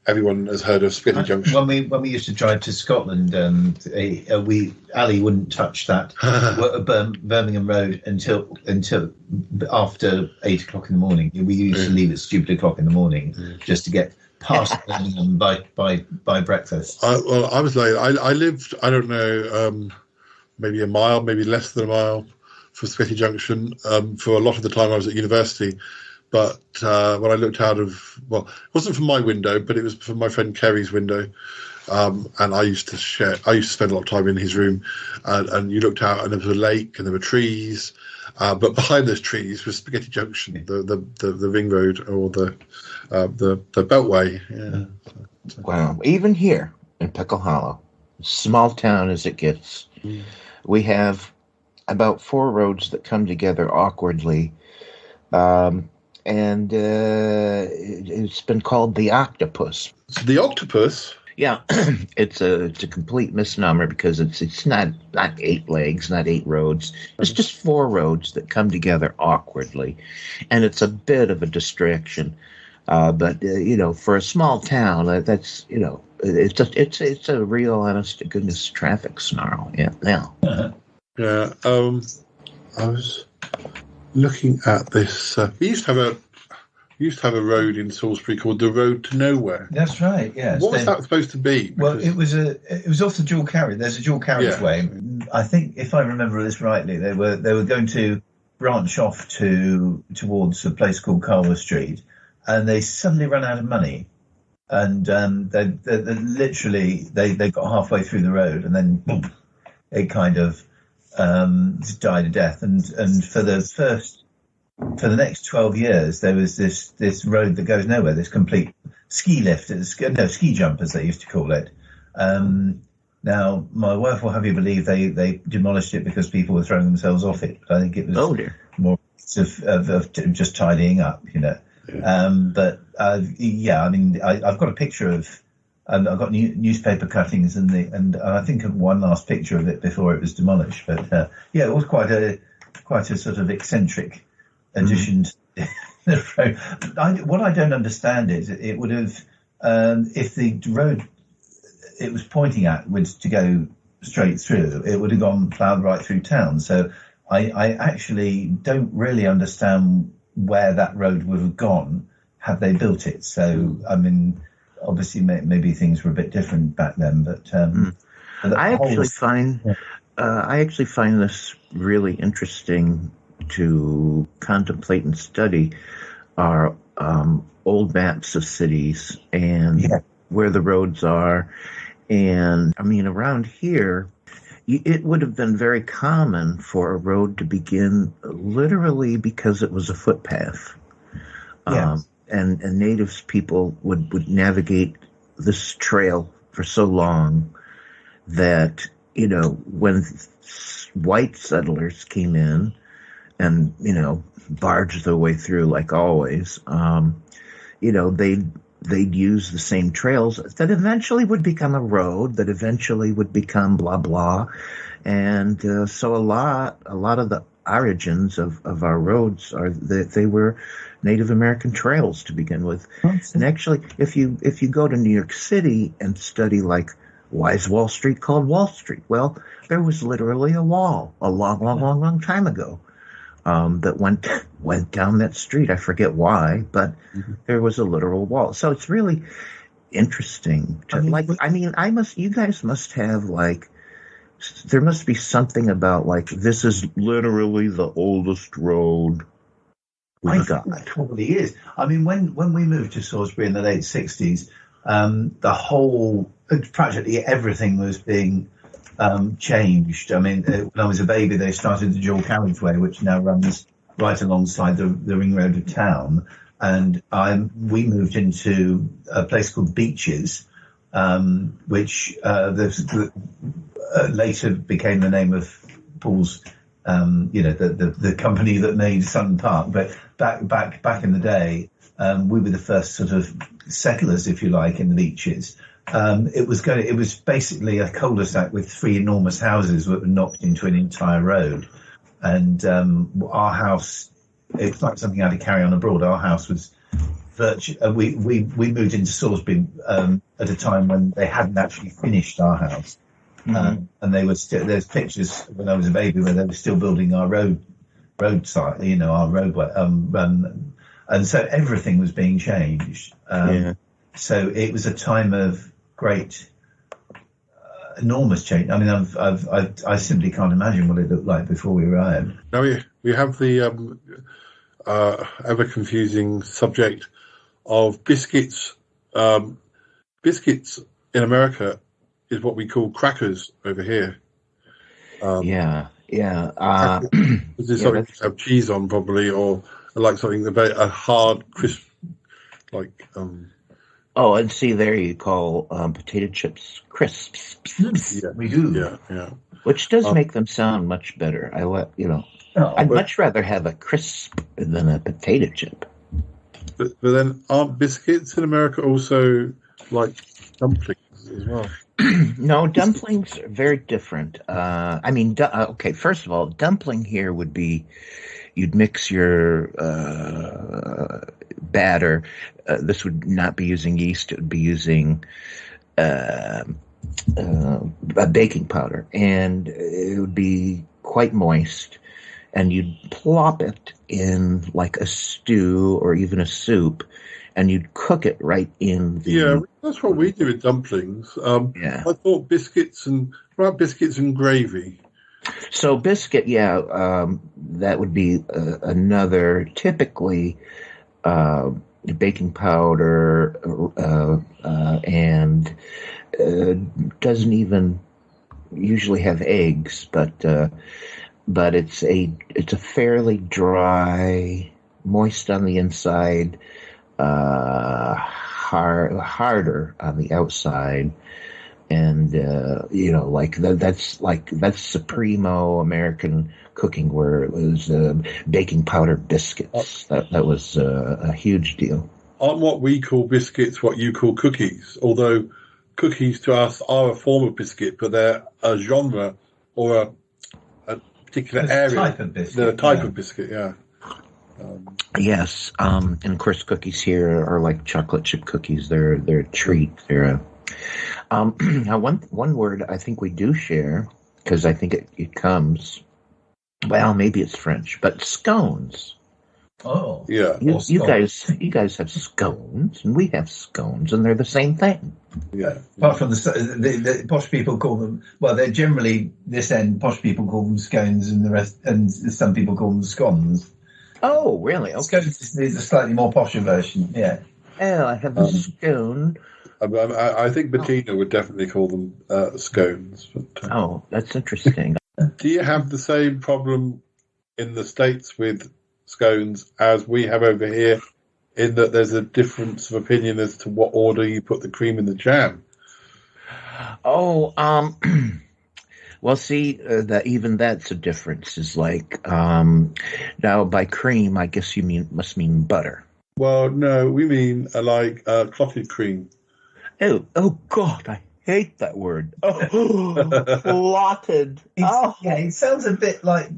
everyone has heard of Spaghetti Junction. When we used to drive to Scotland, Ali wouldn't touch that Birmingham Road until after 8 o'clock in the morning. We used to leave at stupid o'clock in the morning just to get past Birmingham by breakfast. Well, I was late. I lived, I don't know, maybe a mile, maybe less than a mile from Spaghetti Junction for a lot of the time I was at university. But when I looked out of, well, it wasn't from my window, but it was from my friend Kerry's window. And I used to spend a lot of time in his room, and you looked out and there was a lake and there were trees, but behind those trees was Spaghetti Junction, the ring road or the beltway. Yeah. Wow. Even here in Pickle Hollow, small town as it gets, we have about 4 roads that come together awkwardly. And it's been called the octopus. The octopus? Yeah, it's a complete misnomer because it's not 8 legs, not 8 roads. It's just 4 roads that come together awkwardly, and it's a bit of a distraction. But for a small town, that's it's a real, honest to goodness traffic snarl. Yeah, now. Yeah. I was looking at this. We used to have a road in Salisbury called the Road to Nowhere. That's right. Yes. What was that supposed to be? Well, it was off the dual carriage. There's a dual carriageway. Yeah. I think, if I remember this rightly, they were going to branch off towards a place called Carver Street, and they suddenly ran out of money, and they literally got halfway through the road, and then boom, it kind of died a death. And for the next 12 years, there was this road that goes nowhere, this complete ski lift, ski jump, as they used to call it. Now, my wife will have you believe they demolished it because people were throwing themselves off it. I think it was more of just tidying up, Yeah. I mean, I've got a picture of. I've got newspaper cuttings and I think of one last picture of it before it was demolished. But it was quite a sort of eccentric addition to the road. What I don't understand is it would have, if the road it was pointing at was to go straight through, it would have gone ploughed right through town. So I actually don't really understand where that road would have gone had they built it. So, I mean, obviously maybe things were a bit different back then, but I actually find this really interesting to contemplate and study our old maps of cities and where the roads are. And I mean, around here, it would have been very common for a road to begin literally because it was a footpath. And natives people would navigate this trail for so long that, when white settlers came in and, barged their way through like always, they'd use the same trails that eventually would become a road, that eventually would become blah, blah. And so a lot of the origins of our roads are that they were Native American trails to begin with. And actually, if you go to New York City and study, like, why is Wall Street called Wall Street? Well, there was literally a wall a long time ago that went down that street. I forget why, but there was a literal wall. So it's really interesting. You guys must have, like, there must be something about, like, this is literally the oldest road. I think that probably is. I mean, when we moved to Salisbury in the late 60s, practically everything was being changed. I mean, when I was a baby, they started the dual carriageway, which now runs right alongside the ring road of town. And we moved into a place called Beaches, which later became the name of Paul's, the company that made Sutton Park. But back in the day, we were the first sort of settlers, if you like, in the Beaches. It was basically a cul-de-sac with 3 enormous houses that were knocked into an entire road. And our house, it's like something out of Carry On Abroad. Our house was we moved into Salisbury at a time when they hadn't actually finished our house. And they were still, there's pictures when I was a baby where they were still building our roadside, our roadway. And so everything was being changed. So it was a time of great, enormous change. I mean, I simply can't imagine what it looked like before we arrived. Now we have the ever confusing subject of biscuits. Biscuits in America is what we call crackers over here. Yeah. Is this something to have cheese on, probably, or like something a hard, crisp, like. Oh, and see, there you call potato chips crisps. Yeah, we do. Yeah. Which does make them sound much better. I'd much rather have a crisp than a potato chip. But then aren't biscuits in America also like dumplings as well? No, dumplings are very different. Okay, first of all, dumpling here would be you'd mix your batter. This would not be using yeast. It would be using a baking powder, and it would be quite moist. And you'd plop it in like a stew or even a soup, and you'd cook it right in the... Yeah, that's what we do with dumplings. I thought biscuits and gravy. So biscuit, that would be another, typically baking powder, and doesn't even usually have eggs, but it's a fairly dry, moist on the inside, harder on the outside, and that's supremo American cooking, where it was baking powder biscuits. That was a huge deal. Aren't what we call biscuits what you call cookies? Although cookies to us are a form of biscuit, but they're a genre or a particular area. Type of biscuit. The type of biscuit, yeah. Yes, and of course, cookies here are like chocolate chip cookies. They're a treat. They're now one word I think we do share, because I think it comes. Well, maybe it's French, but scones. Oh, yeah. You guys have scones, and we have scones, and they're the same thing. Yeah. Apart from the posh people call them. Well, they're generally this end. Posh people call them scones, and the rest, and some people call them scones. Oh, really? Okay. Scones is a slightly more posher version. Yeah. Oh, I have a scone. I think Bettina would definitely call them scones. But, oh, that's interesting. Do you have the same problem in the States with scones as we have over here, in that there's a difference of opinion as to what order you put the cream in the jam? Oh, well, see, even that's a difference. Is like now by cream, I guess you must mean butter. Well, no, we mean clotted cream. Oh God, I hate that word. Oh, clotted. Yeah, it sounds a bit like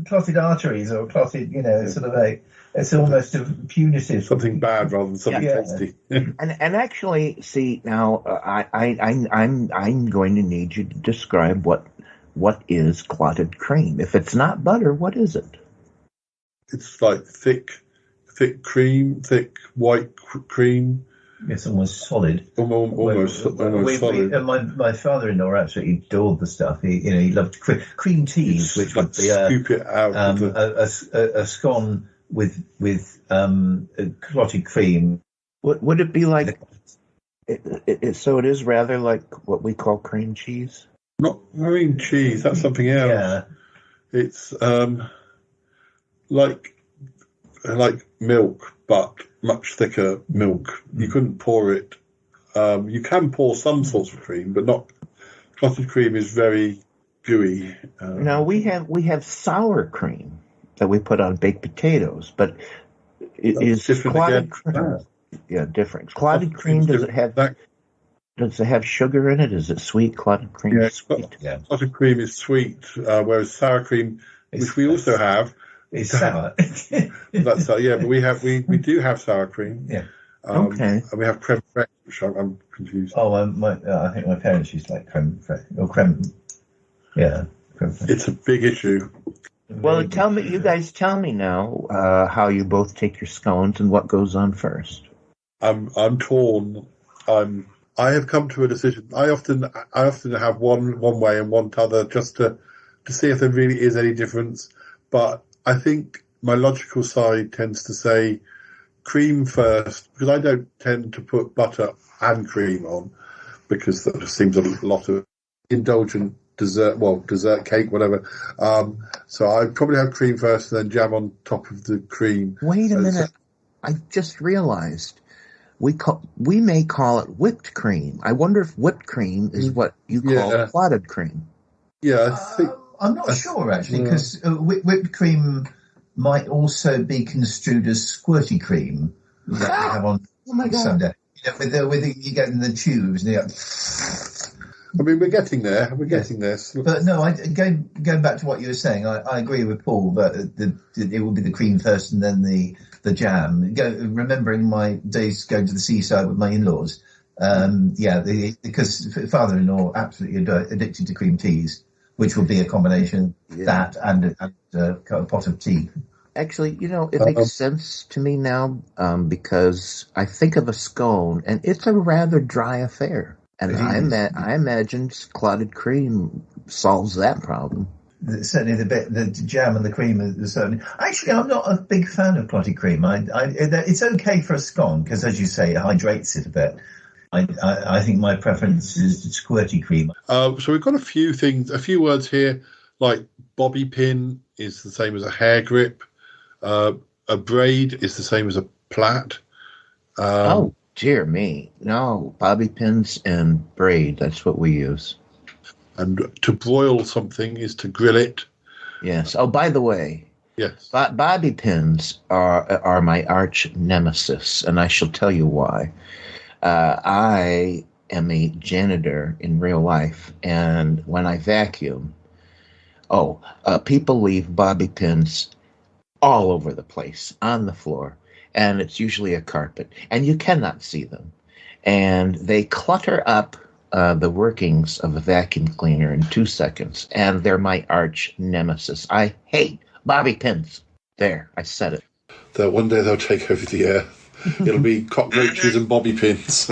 clotted arteries or clotted, sort of it's almost a punitive. Something bad rather than something tasty. and actually, see, now I'm going to need you to describe what is clotted cream. If it's not butter, what is it? It's like thick cream, thick white cream. It's almost solid. Almost solid. My father-in-law absolutely adored the stuff. He loved cream teas, which would be scoop it out a scone with clotted cream. Would it be like? So it is rather like what we call cream cheese. Not cream cheese. That's something else. Yeah. It's like milk, but much thicker milk. You couldn't pour it. You can pour some sorts of cream, but not. Clotted cream is very gooey. Now we have sour cream that we put on baked potatoes, but it is clotted cream. Yeah, different. Clotted cream, does it have sugar in it? Is it sweet? Clotted cream is sweet. Yeah, clotted cream is sweet, whereas sour cream, which we also have, is sour. That's but we do have sour cream. Yeah. Okay. And we have creme fraiche, which I'm confused. Oh, I think my parents used to like creme fraiche or creme. Yeah, creme fraiche. It's a big issue. Well, you guys tell me now how you both take your scones and what goes on first. I'm torn I have come to a decision. I often have one way and one other, just to see if there really is any difference. But I think my logical side tends to say cream first, because I don't tend to put butter and cream on, because that just seems a lot of indulgent dessert cake, whatever. So I'd probably have cream first and then jam on top of the cream. Wait a minute. I just realized we may call it whipped cream. I wonder if whipped cream is what you call clotted cream. Yeah, I think... I'm not sure, actually, because whipped cream might also be construed as squirty cream that you have on Sunday. You know, you get in the tubes and you go... I mean, we're getting there. We're getting there. But no, going back to what you were saying, I agree with Paul that it will be the cream first and then the jam. Remembering my days going to the seaside with my in-laws, because father-in-law absolutely addicted to cream teas, which would be a combination that and a pot of tea. Actually, it makes sense to me now because I think of a scone, and it's a rather dry affair. And I imagine clotted cream solves that problem. Certainly the jam and the cream are certainly... Actually, I'm not a big fan of clotted cream. It's okay for a scone because, as you say, it hydrates it a bit. I think my preference is squirty cream. So we've got a few words here, like bobby pin is the same as a hair grip. A braid is the same as a plait. Oh, dear me. No, bobby pins and braid, that's what we use. And to broil something is to grill it. Yes. Oh, by the way, yes, bobby pins are my arch nemesis, and I shall tell you why. I am a janitor in real life, and when I vacuum, people leave bobby pins all over the place, on the floor, and it's usually a carpet, and you cannot see them. And they clutter up the workings of a vacuum cleaner in 2 seconds, and they're my arch nemesis. I hate bobby pins. There, I said it. One day they'll take over the air. It'll be cockroaches and bobby pins.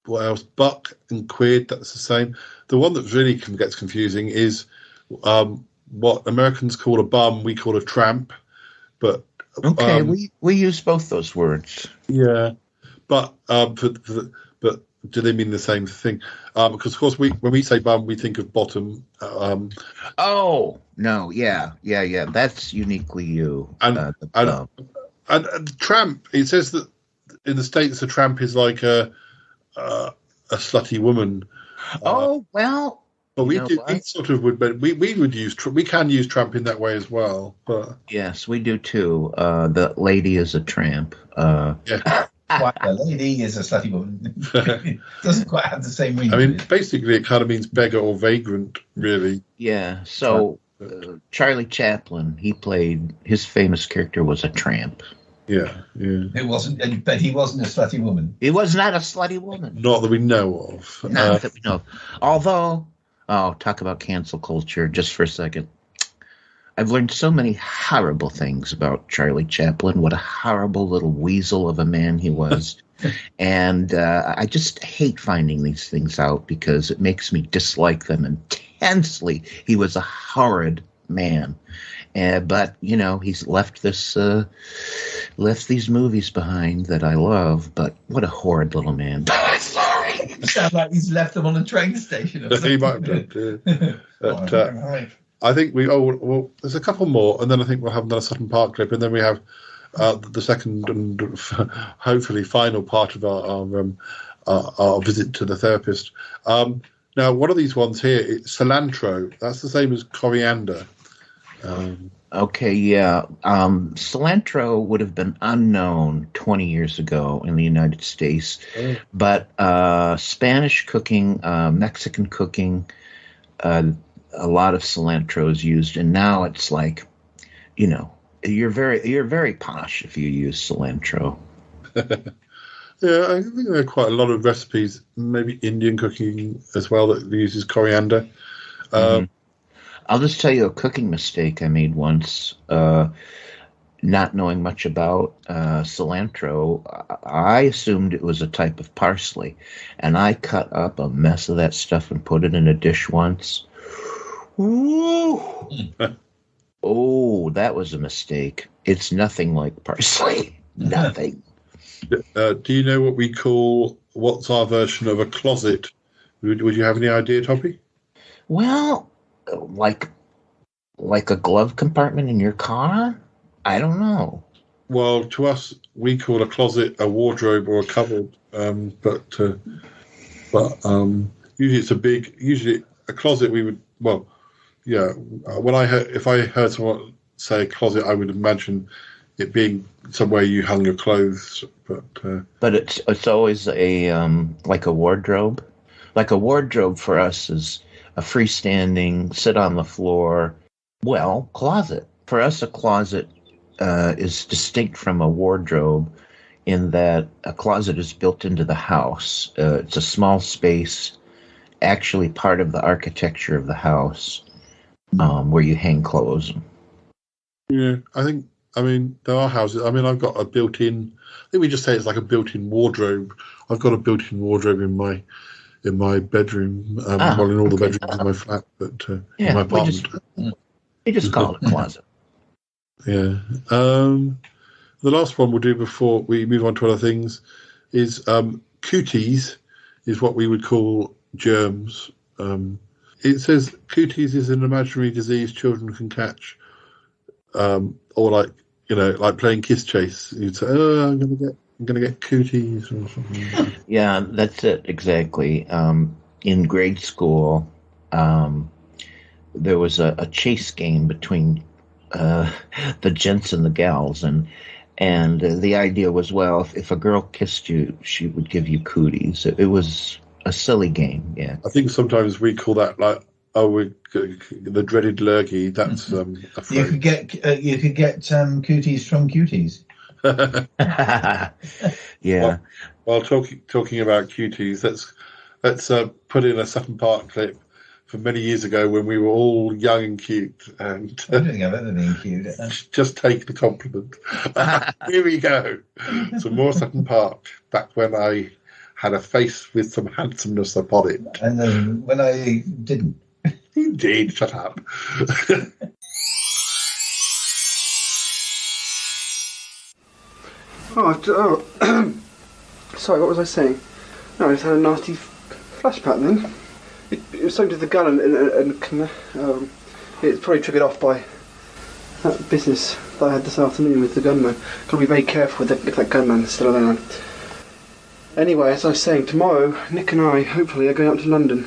What else? Buck and quid, that's the same. The one that really gets confusing is what Americans call a bum, we call a tramp. But okay, we use both those words. Yeah, but but do they mean the same thing? Because of course, when we say bum, we think of bottom. Oh no, yeah, that's uniquely you. And tramp, it says that in the States, a tramp is like a slutty woman. Oh well, but we sort of would. We would use. We can use tramp in that way as well. But yes, we do too. The lady is a tramp. Yeah. A lady is a slutty woman. Doesn't quite have the same meaning. I mean, basically, it kind of means beggar or vagrant, really. Yeah. So Charlie Chaplin, his famous character was a tramp. Yeah. It wasn't, but he wasn't a slutty woman. He was not a slutty woman. Not that we know of. Not that we know of. Although, talk about cancel culture just for a second. I've learned so many horrible things about Charlie Chaplin. What a horrible little weasel of a man he was. And I just hate finding these things out because it makes me dislike them intensely. He was a horrid man. But, he's left these movies behind that I love. But what a horrid little man. Sorry. It sounds like he's left them on a train station. Or he might have done. I think there's a couple more, and then I think we'll have another Sutton Park clip, and then we have the second and hopefully final part of our visit to the therapist. Now, one of these ones here, it's cilantro. That's the same as coriander. Okay, yeah. Cilantro would have been unknown 20 years ago in the United States, but Spanish cooking, Mexican cooking, a lot of cilantro is used, and now it's like, you're very posh if you use cilantro. Yeah, I think there are quite a lot of recipes, maybe Indian cooking as well, that uses coriander. I'll just tell you a cooking mistake I made once. not knowing much about cilantro, I assumed it was a type of parsley. And I cut up a mess of that stuff and put it in a dish once. Woo! Oh, that was a mistake. It's nothing like parsley. Nothing. Do you know what we call, what's our version of a closet? Would you have any idea, Toppie? Well, like a glove compartment in your car? I don't know. Well, to us, we call a closet a wardrobe or a cupboard, but usually a closet we would, well, yeah. If I heard someone say closet, I would imagine it being somewhere you hung your clothes, but it's always like a wardrobe. Like a wardrobe for us is a freestanding, sit on the floor, closet. For us, a closet is distinct from a wardrobe in that a closet is built into the house. It's a small space, actually part of the architecture of the house, where you hang clothes. Yeah, there are houses. I've got a built-in. I think we just say it's like a built-in wardrobe. I've got a built-in wardrobe in my bedroom. In all the bedrooms in my flat, but in my apartment. We just call it a closet. Yeah. The last one we'll do before we move on to other things is cooties is what we would call germs. It says cooties is an imaginary disease children can catch, or like playing kiss chase. You'd say, "Oh, I'm gonna get cooties," or something. Yeah, that's it exactly. In grade school, there was a chase game between the gents and the gals, and the idea was, if a girl kissed you, she would give you cooties. It was a silly game. Yeah, I think sometimes we call that the dreaded lurgy. That's you could get cooties from cuties. Yeah. While talking about cuties, let's put in a Sutton Park clip from many years ago when we were all young and cute. And I don't think I've ever been cute. Just take the compliment. Here we go. Some more Sutton Park, back when I had a face with some handsomeness upon it. And then when I didn't. You did, shut up. Sorry, what was I saying? No, I just had a nasty flashback then. It was something to the gun and it's probably triggered off by that business that I had this afternoon with the gunman. Got to be very careful if that gunman is still around. Anyway, as I was saying, tomorrow Nick and I hopefully are going up to London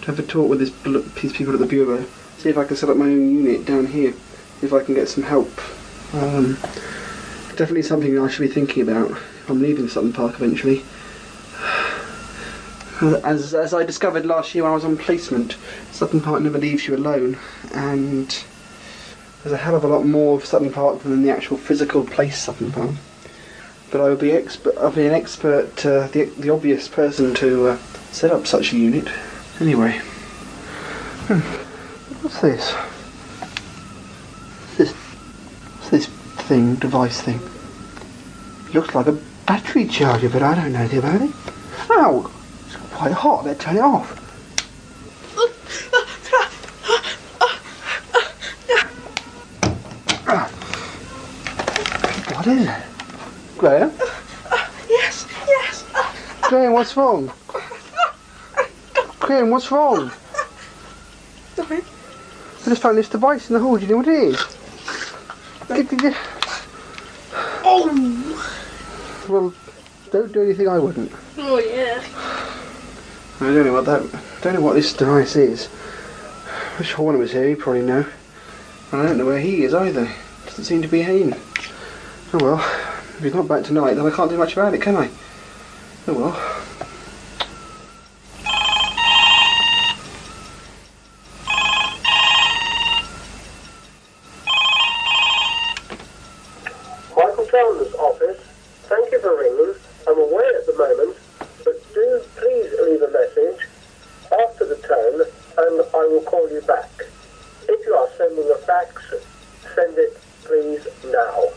to have a talk with these people at the Bureau, see if I can set up my own unit down here, if I can get some help. Definitely something I should be thinking about if I'm leaving Sutton Park eventually. As I discovered last year when I was on placement, Sutton Park never leaves you alone, and there's a hell of a lot more of Sutton Park than the actual physical place Sutton Park. But I'll be an expert, the obvious person to set up such a unit. Anyway, what's this? What's this device thing? Looks like a battery charger, but I don't know anything about it. Ow! It's quite hot, let's turn it off. What is it? Graham? Yes. Graham, what's wrong? Graham, what's wrong? Sorry. I just found this device in the hall, do you know what it is? Oh! Well, don't do anything I wouldn't. Oh yeah. I don't know what this device is. I wish Horner was here, he'd probably know. I don't know where he is either. Doesn't seem to be in. Oh well, if he's not back tonight, then I can't do much about it, can I? Oh well. Michael Chandler's office. Thank you for ringing. I'm away at the moment, but do please leave a message after the tone and I will call you back. If you are sending a fax, send it please now.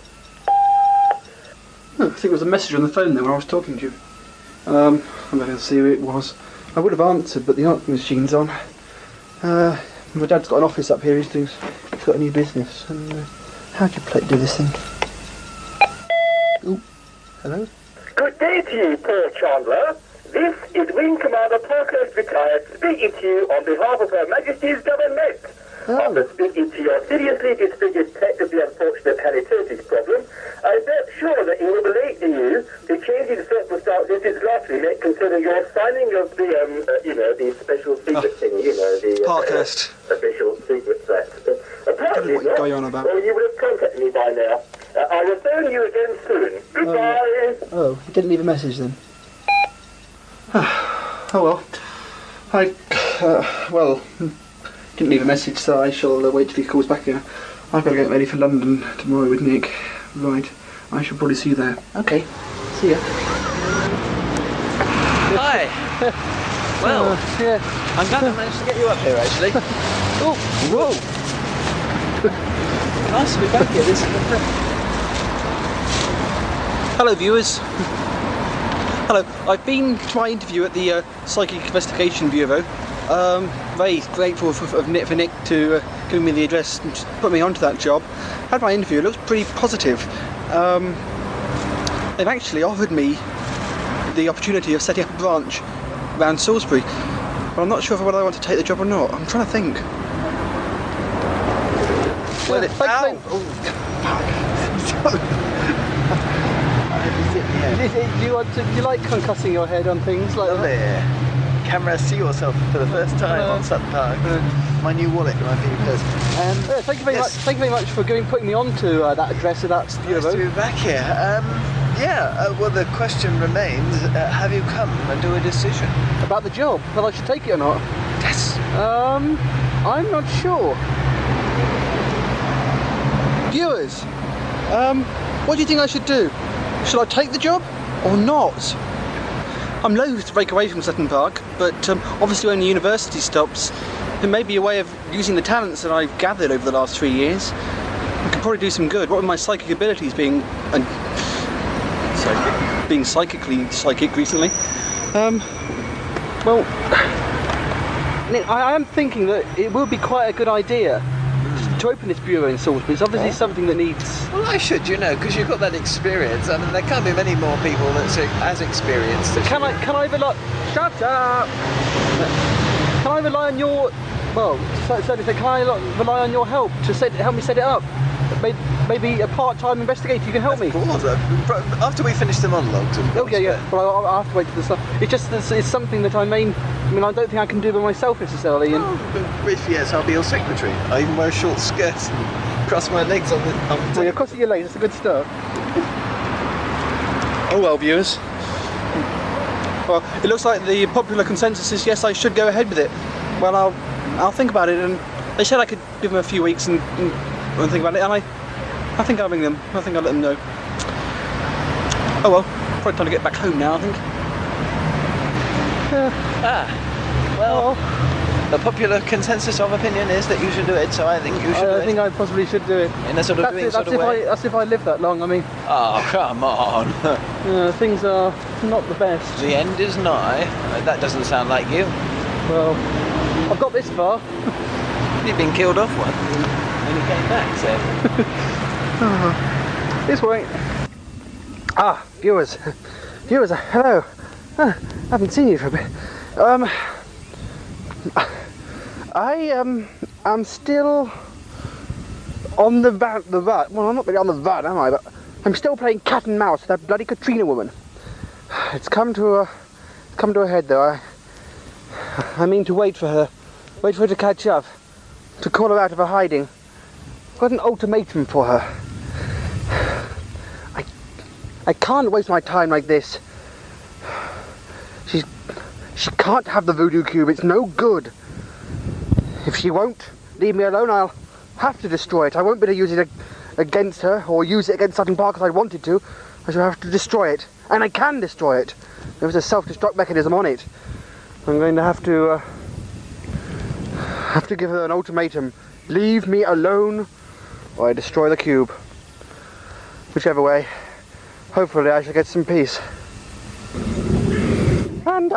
I think it was a message on the phone there when I was talking to you. I'm not going to see who it was. I would have answered, but the answering machine's on. My dad's got an office up here. He's got a new business. And how do you do this thing? Oh, hello. Good day to you, Paul Chandler. This is Wing Commander Parkhurst retired speaking to you on behalf of Her Majesty's Government. After speaking to your seriously disfigured pet of the unfortunate halitosis problem, I'm not sure that he will relate to you the changing circumstances is largely made concerning your signing of the, the special secret thing, the Parkhurst. Official secret set. Apparently, what you're going on about. Well, you would have contacted me by now. I will phone you again soon. Goodbye. Oh, he didn't leave a message then. Oh well. Didn't leave a message, so I shall wait till he calls back here. I've got to get ready for London tomorrow with Nick. Right, I shall probably see you there. Okay, see ya. Hi. Well, yeah. I'm glad I managed to get you up here, actually. Oh, whoa. Nice to be back here. Hello, viewers. Hello. I've been to my interview at the Psychic Investigation Bureau. Very grateful for Nick to give me the address and put me onto that job. Had my interview. It looks pretty positive. They've actually offered me the opportunity of setting up a branch around Salisbury, but I'm not sure whether I want to take the job or not. I'm trying to think. Well, do you like concussing your head on things like that? Camera, see yourself for the first time on Sutton Park. My new wallet in my purse. Thank you very much. Thank you very much for putting me on to that address of that bureau. Nice to be back here. Well, the question remains: have you come to a decision about the job? Whether I should take it or not? Yes. I'm not sure. Viewers, what do you think I should do? Should I take the job or not? I'm loath to break away from Sutton Park, but obviously when the university stops, it may be a way of using the talents that I've gathered over the last 3 years. I could probably do some good. What with my psychic abilities being psychically psychic recently. Well, I am thinking that it would be quite a good idea to open this bureau in Salisbury. It's obviously something that needs... Well, I should, because you've got that experience. I mean, there can't be many more people that's as experienced as Can I rely... Shut up! Can I rely on your... Well, certainly, can I rely on your help to help me set it up? Maybe a part-time investigator, you can help me. Of course, after we finish the monologues. Yeah. Well, I'll have to wait till the stuff. It's just it's something that I don't think I can do by myself necessarily. And if yes, I'll be your secretary. I even wear short skirts and cross my legs on the well, you're crossing your legs. That's a good start. Oh well, viewers. Well, it looks like the popular consensus is yes, I should go ahead with it. Well, I'll think about it, and they said I could give them a few weeks and think about it, and I think I'll ring them. I think I'll let them know. Oh well, probably time to get back home now, I think. Well, the popular consensus of opinion is that you should do it, so I think you should do it. I think I possibly should do it. In a sort of way. That's if I live that long, I mean. Oh, come on. Things are not the best. The end is nigh. That doesn't sound like you. Well, I've got this far. You've been killed off once. When you came back, so. This way. Viewers, hello. I haven't seen you for a bit. I'm still on the van. Well, I'm not really on the van, am I? But I'm still playing cat and mouse with that bloody Katrina woman. It's come to a head, though. I mean to wait for her to catch up, to call her out of her hiding. I've got an ultimatum for her. I can't waste my time like this. She can't have the voodoo cube. It's no good. If she won't leave me alone, I'll have to destroy it. I won't be able to use it against her or use it against Sutton Park as I wanted to. I shall have to destroy it, and I can destroy it. There's a self-destruct mechanism on it. I'm going to have to give her an ultimatum. Leave me alone, or I destroy the cube. Whichever way. Hopefully I shall get some peace. And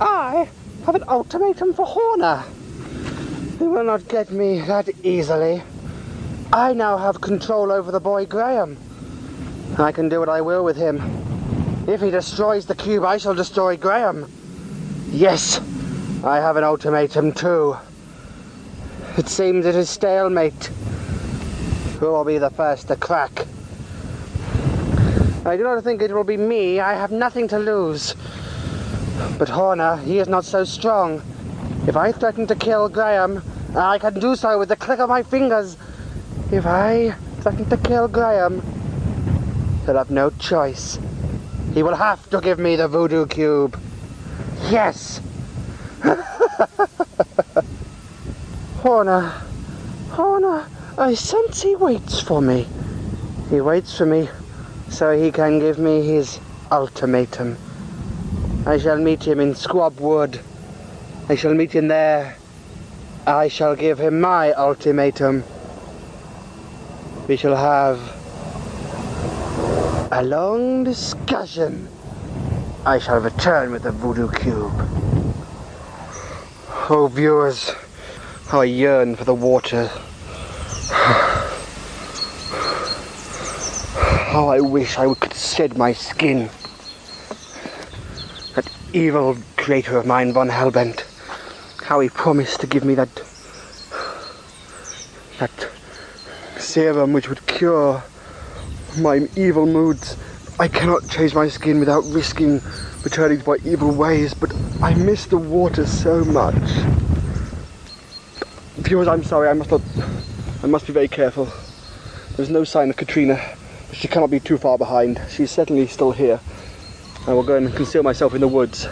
I have an ultimatum for Horner. He will not get me that easily. I now have control over the boy Graham. I can do what I will with him. If he destroys the cube, I shall destroy Graham. Yes, I have an ultimatum too. It seems it is stalemate. Who will be the first to crack? I do not think it will be me. I have nothing to lose. But Horner, he is not so strong. If I threaten to kill Graham, I can do so with the click of my fingers. If I threaten to kill Graham, he'll have no choice. He will have to give me the voodoo cube. Yes! Horner, I sense he waits for me. He waits for me so he can give me his ultimatum. I shall meet him in Squab Wood. I shall meet him there. I shall give him my ultimatum. We shall have a long discussion. I shall return with the voodoo cube. Oh, viewers, how I yearn for the water. How I wish I could shed my skin. That evil creator of mine, Von Hellbent. How he promised to give me that serum which would cure my evil moods. I cannot change my skin without risking returning to my evil ways, but I miss the water so much. Viewers, I'm sorry, I must be very careful. There's no sign of Katrina, but she cannot be too far behind. She's certainly still here. I will go and conceal myself in the woods,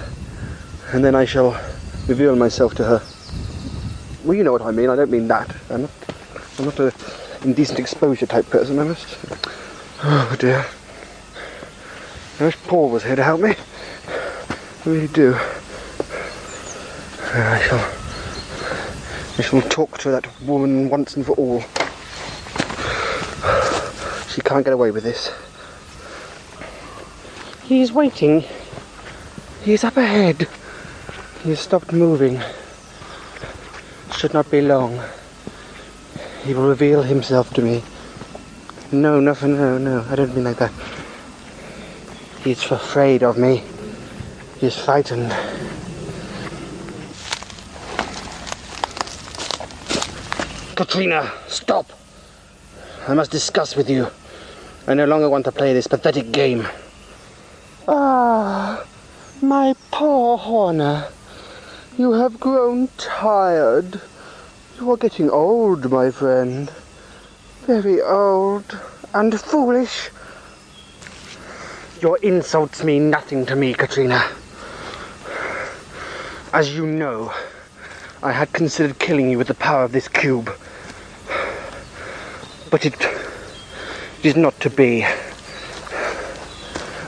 and then I shall reveal myself to her. Well, you know what I mean. I don't mean that. I'm not a indecent exposure type person. I must. Oh dear. I wish Paul was here to help me. I really do. I shall talk to that woman once and for all. She can't get away with this. He's waiting. He's up ahead. He's stopped moving. Should not be long. He will reveal himself to me. No, I don't mean like that. He's afraid of me. He's frightened. Katrina, stop! I must discuss with you. I no longer want to play this pathetic game. Ah, my poor Horner. You have grown tired. You are getting old, my friend. Very old and foolish. Your insults mean nothing to me, Katrina. As you know, I had considered killing you with the power of this cube. But it is not to be.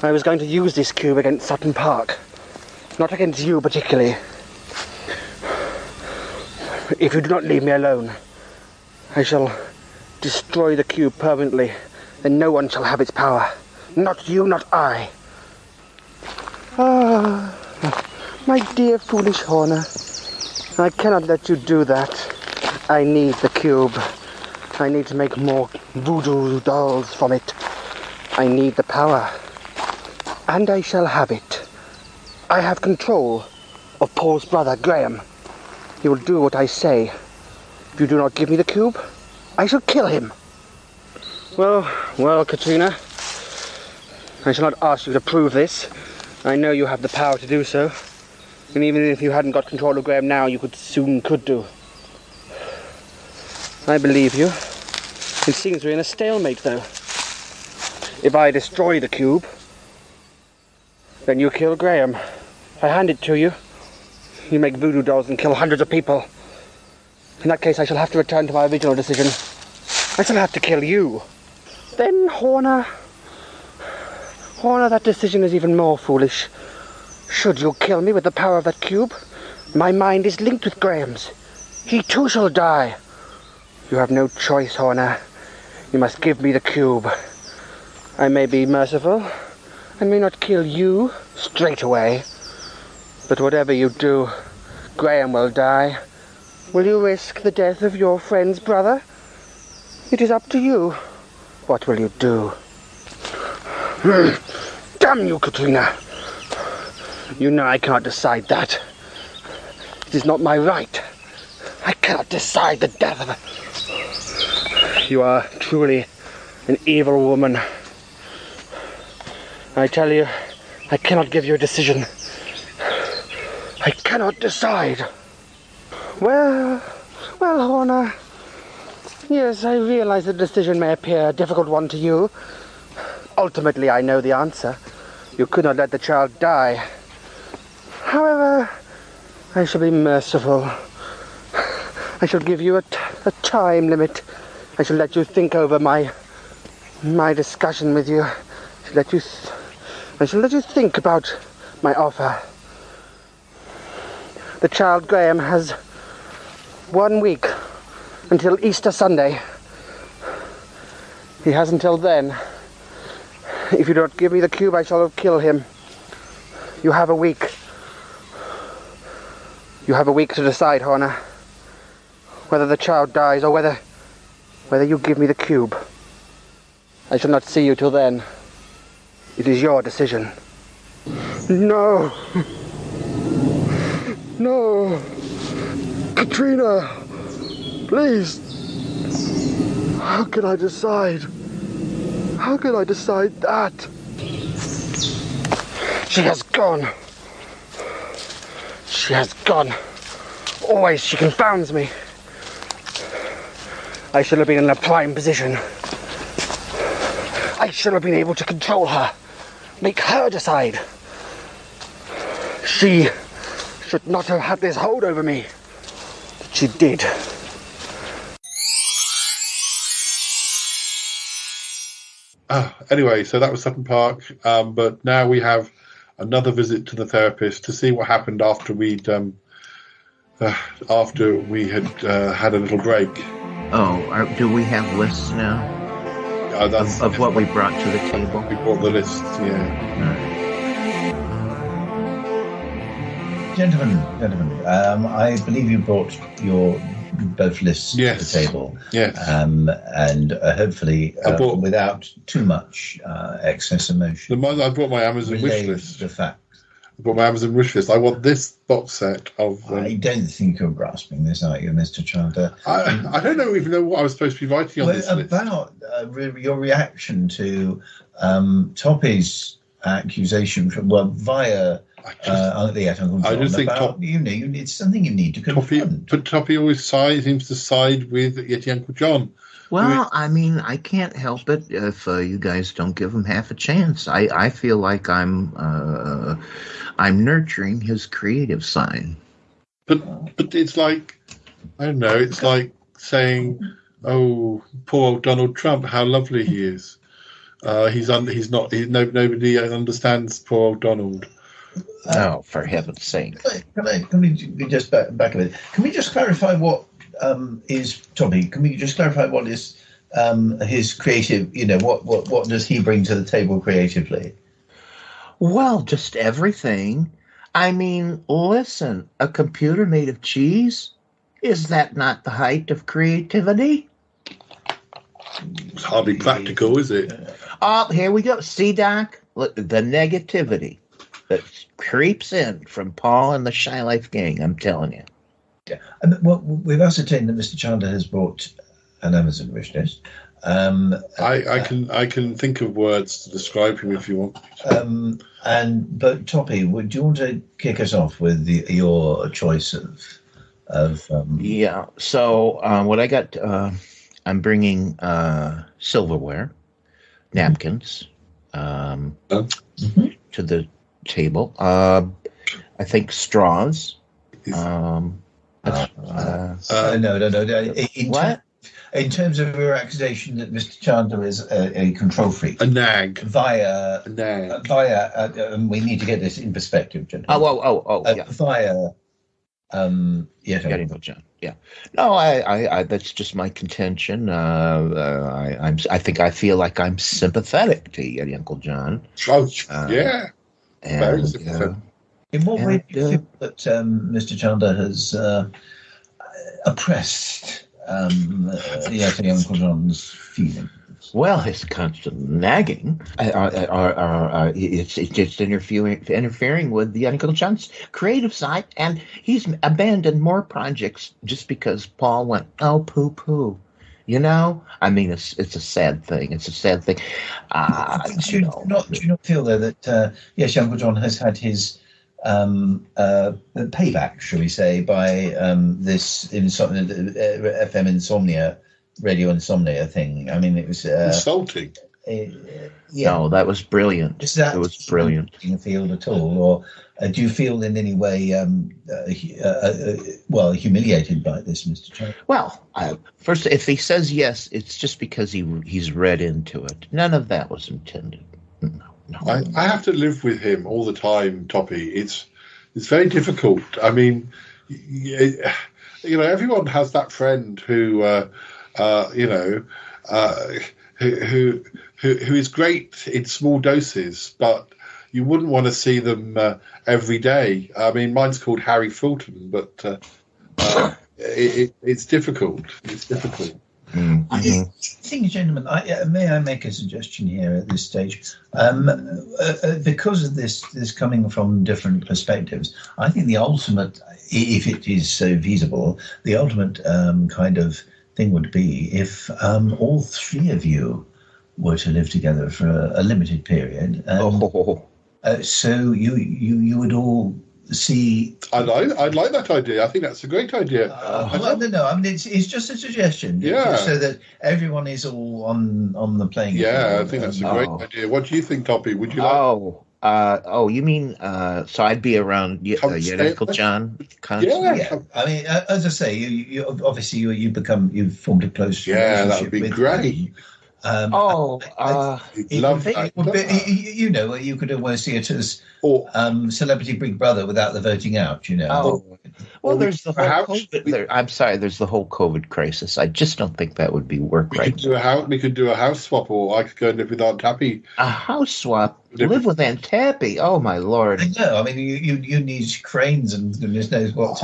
I was going to use this cube against Sutton Park. Not against you particularly. If you do not leave me alone, I shall destroy the cube permanently, and no one shall have its power. Not you, not I. Ah, my dear foolish Horner. I cannot let you do that. I need the cube. I need to make more voodoo dolls from it. I need the power. And I shall have it. I have control of Paul's brother, Graham. He will do what I say. If you do not give me the cube, I shall kill him. Well, Katrina. I shall not ask you to prove this. I know you have the power to do so. And even if you hadn't got control of Graham now, you soon could do. I believe you. It seems we're in a stalemate, though. If I destroy the cube, then you kill Graham. If I hand it to you, you make voodoo dolls and kill hundreds of people. In that case, I shall have to return to my original decision. I shall have to kill you. Then, Horner, that decision is even more foolish. Should you kill me with the power of that cube, my mind is linked with Graham's. He too shall die. You have no choice, Horner. You must give me the cube. I may be merciful. I may not kill you straight away. But whatever you do, Graham will die. Will you risk the death of your friend's brother? It is up to you. What will you do? Damn you, Katrina! You know I cannot decide that. It is not my right. I cannot decide the death of her. You are truly an evil woman. I tell you, I cannot give you a decision. I cannot decide. Well, Horner. Yes, I realize the decision may appear a difficult one to you. Ultimately, I know the answer. You could not let the child die. However, I shall be merciful. I shall give you a time limit. I shall let you think over my discussion with you. I shall let you think about my offer. The child Graham has 1 week until Easter Sunday. He has until then. If you don't give me the cube, I shall kill him. You have a week. You have a week to decide, Horner, whether the child dies or whether you give me the cube. I shall not see you till then. It is your decision. No. No. Katrina, please. How can I decide? How can I decide that? She has gone. She has gone. Always she confounds me. I should have been in a prime position. I should have been able to control her. Make her decide. She should not have had this hold over me. But she did. Anyway, so that was Sutton Park, but now we have another visit to the therapist to see what happened after we had had a little break. Oh, do we have lists now of what we brought to the table? We brought the list, yeah. Gentlemen, I believe you brought your both lists to the table. Yes. And hopefully without too much excess emotion. I brought my Amazon wish list. The fact. I brought my Amazon wish list. I want this box set of... I don't think you're grasping this, are you, Mr. Chandler? I don't even know what I was supposed to be writing on this list. About your reaction to Toppie's accusation via... I just think it's something you need to confront. But Toppie always seems to side with Yeti Uncle John. Well, I mean, I can't help it if you guys don't give him half a chance. I feel like I'm nurturing his creative side. But it's like, I don't know. It's like saying, "Oh, poor old Donald Trump, how lovely he is." Nobody understands poor old Donald. Oh, for heaven's sake! Can we just back a bit? Can we just clarify what is Toppie? Can we just clarify what is his creative? What does he bring to the table creatively? Well, just everything. I mean, listen, a computer made of cheese, is that not the height of creativity? It's hardly practical, is it? Oh, here we go. See, Doc? Look, the negativity that creeps in from Paul and the Shy Life gang, I'm telling you. Yeah. Well, we've ascertained that Mr. Chandler has brought an Amazon wish list. I can think of words to describe him if you want. But Toppie, would you want to kick us off with your choice of? Yeah. So what I got, I'm bringing silverware, napkins, to the table. I think straws. No. What? In terms of your accusation that Mr. Chandler is a control freak, a nag, via, we need to get this in perspective, gentlemen. Yeah. Via, Getting John. Yeah. No, I that's just my contention. I think I feel like I'm sympathetic to Yeti Uncle John. Oh, yeah. Very And, sympathetic. In what way do you feel that Mr. Chandler has oppressed Yeti Uncle John's feelings? well, his constant nagging, it's just interfering with the Uncle John's creative side, and he's abandoned more projects just because Paul went, oh, poo. You know, I mean, it's a sad thing. It's a sad thing. Do you not feel though that yes, Uncle John has had his payback, shall we say, by this FM insomnia, radio insomnia thing? I mean, it was insulting. No, that was brilliant. It was brilliant. Do you feel at all, or do you feel in any way, humiliated by this, Mr. Chandler? Well, first, if he says yes, it's just because he's read into it. None of that was intended. No. I have to live with him all the time, Toppie. It's very difficult. I mean, everyone has that friend who is great in small doses, but you wouldn't want to see them every day. I mean, mine's called Harry Fulton, but it's difficult. It's difficult. Mm-hmm. I think, gentlemen, may I make a suggestion here at this stage? Because of this coming from different perspectives, I think the ultimate, if it is so feasible, the ultimate kind of thing would be if all three of you were to live together for a limited period. So you would all see. I'd like that idea. I think that's a great idea. No. I mean, it's just a suggestion. Yeah. So that everyone is all on the playing field. Yeah, I think that's a great idea. What do you think, Toppie? Would you like? You mean so I'd be around Uncle John? Yeah. I mean, as I say, you obviously you've formed a close relationship. That would be great. Love that. You could almost see it as Celebrity Big Brother without the voting out. Well, there's the whole COVID. I'm sorry, there's the whole COVID crisis. I just don't think that would be work right. We could do a house swap, or I could go and live with Aunt Tappy. A house swap? Live with Aunt Tappy? Oh my Lord! I know. I mean, you need cranes and goodness knows what.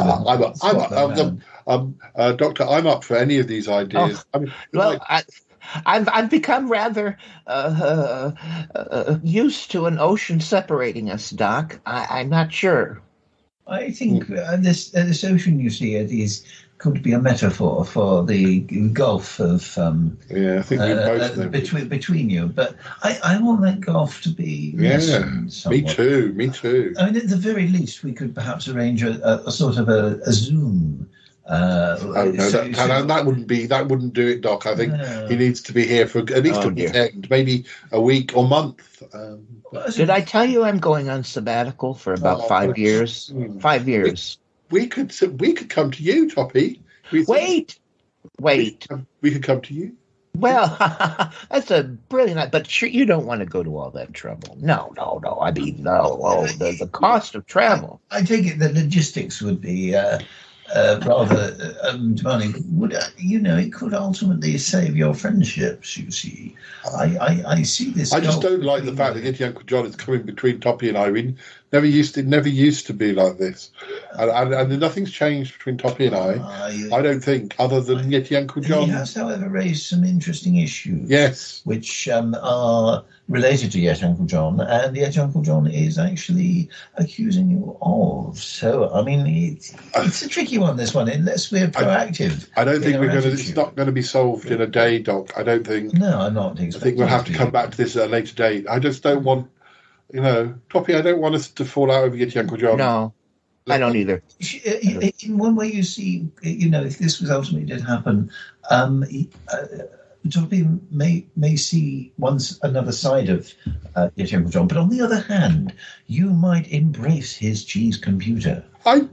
Doctor, I'm up for any of these ideas. I've become rather used to an ocean separating us, Doc. I'm not sure. I think this ocean, you see, could be a metaphor for the gulf of I think we both know between you. But I want that gulf to be lessened somewhat. Me too. I mean, at the very least, we could perhaps arrange a sort of a Zoom. That wouldn't do it, Doc. I think he needs to be here for at least a weekend, maybe a week or month. Did I tell you I'm going on sabbatical for about 5 years? 5 years. We could come to you, Toppie. Wait. We could come to you. Well, that's a brilliant. But sure, you don't want to go to all that trouble. No. I mean, no. Oh, the cost of travel. I take it the logistics would be. Rather demanding. It could ultimately save your friendships. You see, I see this. I just don't like the fact that Yeti Uncle John is coming between Toppie and Irene. It never used to be like this, and nothing's changed between Toppie and I don't think, other than Yeti Uncle John. He has, however, raised some interesting issues. Yes, which are related to Yeti Uncle John, and Yeti Uncle John is actually accusing you of. So, I mean, it's a tricky one. This one, unless we're proactive. I don't think it's not going to be solved in a day, Doc. I don't think. No, I'm not. I think we'll have to come back to this at a later date. I just don't want. Toppie, I don't want us to fall out over Yeti Uncle John. No, I don't either. In one way, you see, if this was ultimately did happen, Toppie may see another side of Yeti Uncle John, but on the other hand, you might embrace his cheese computer. I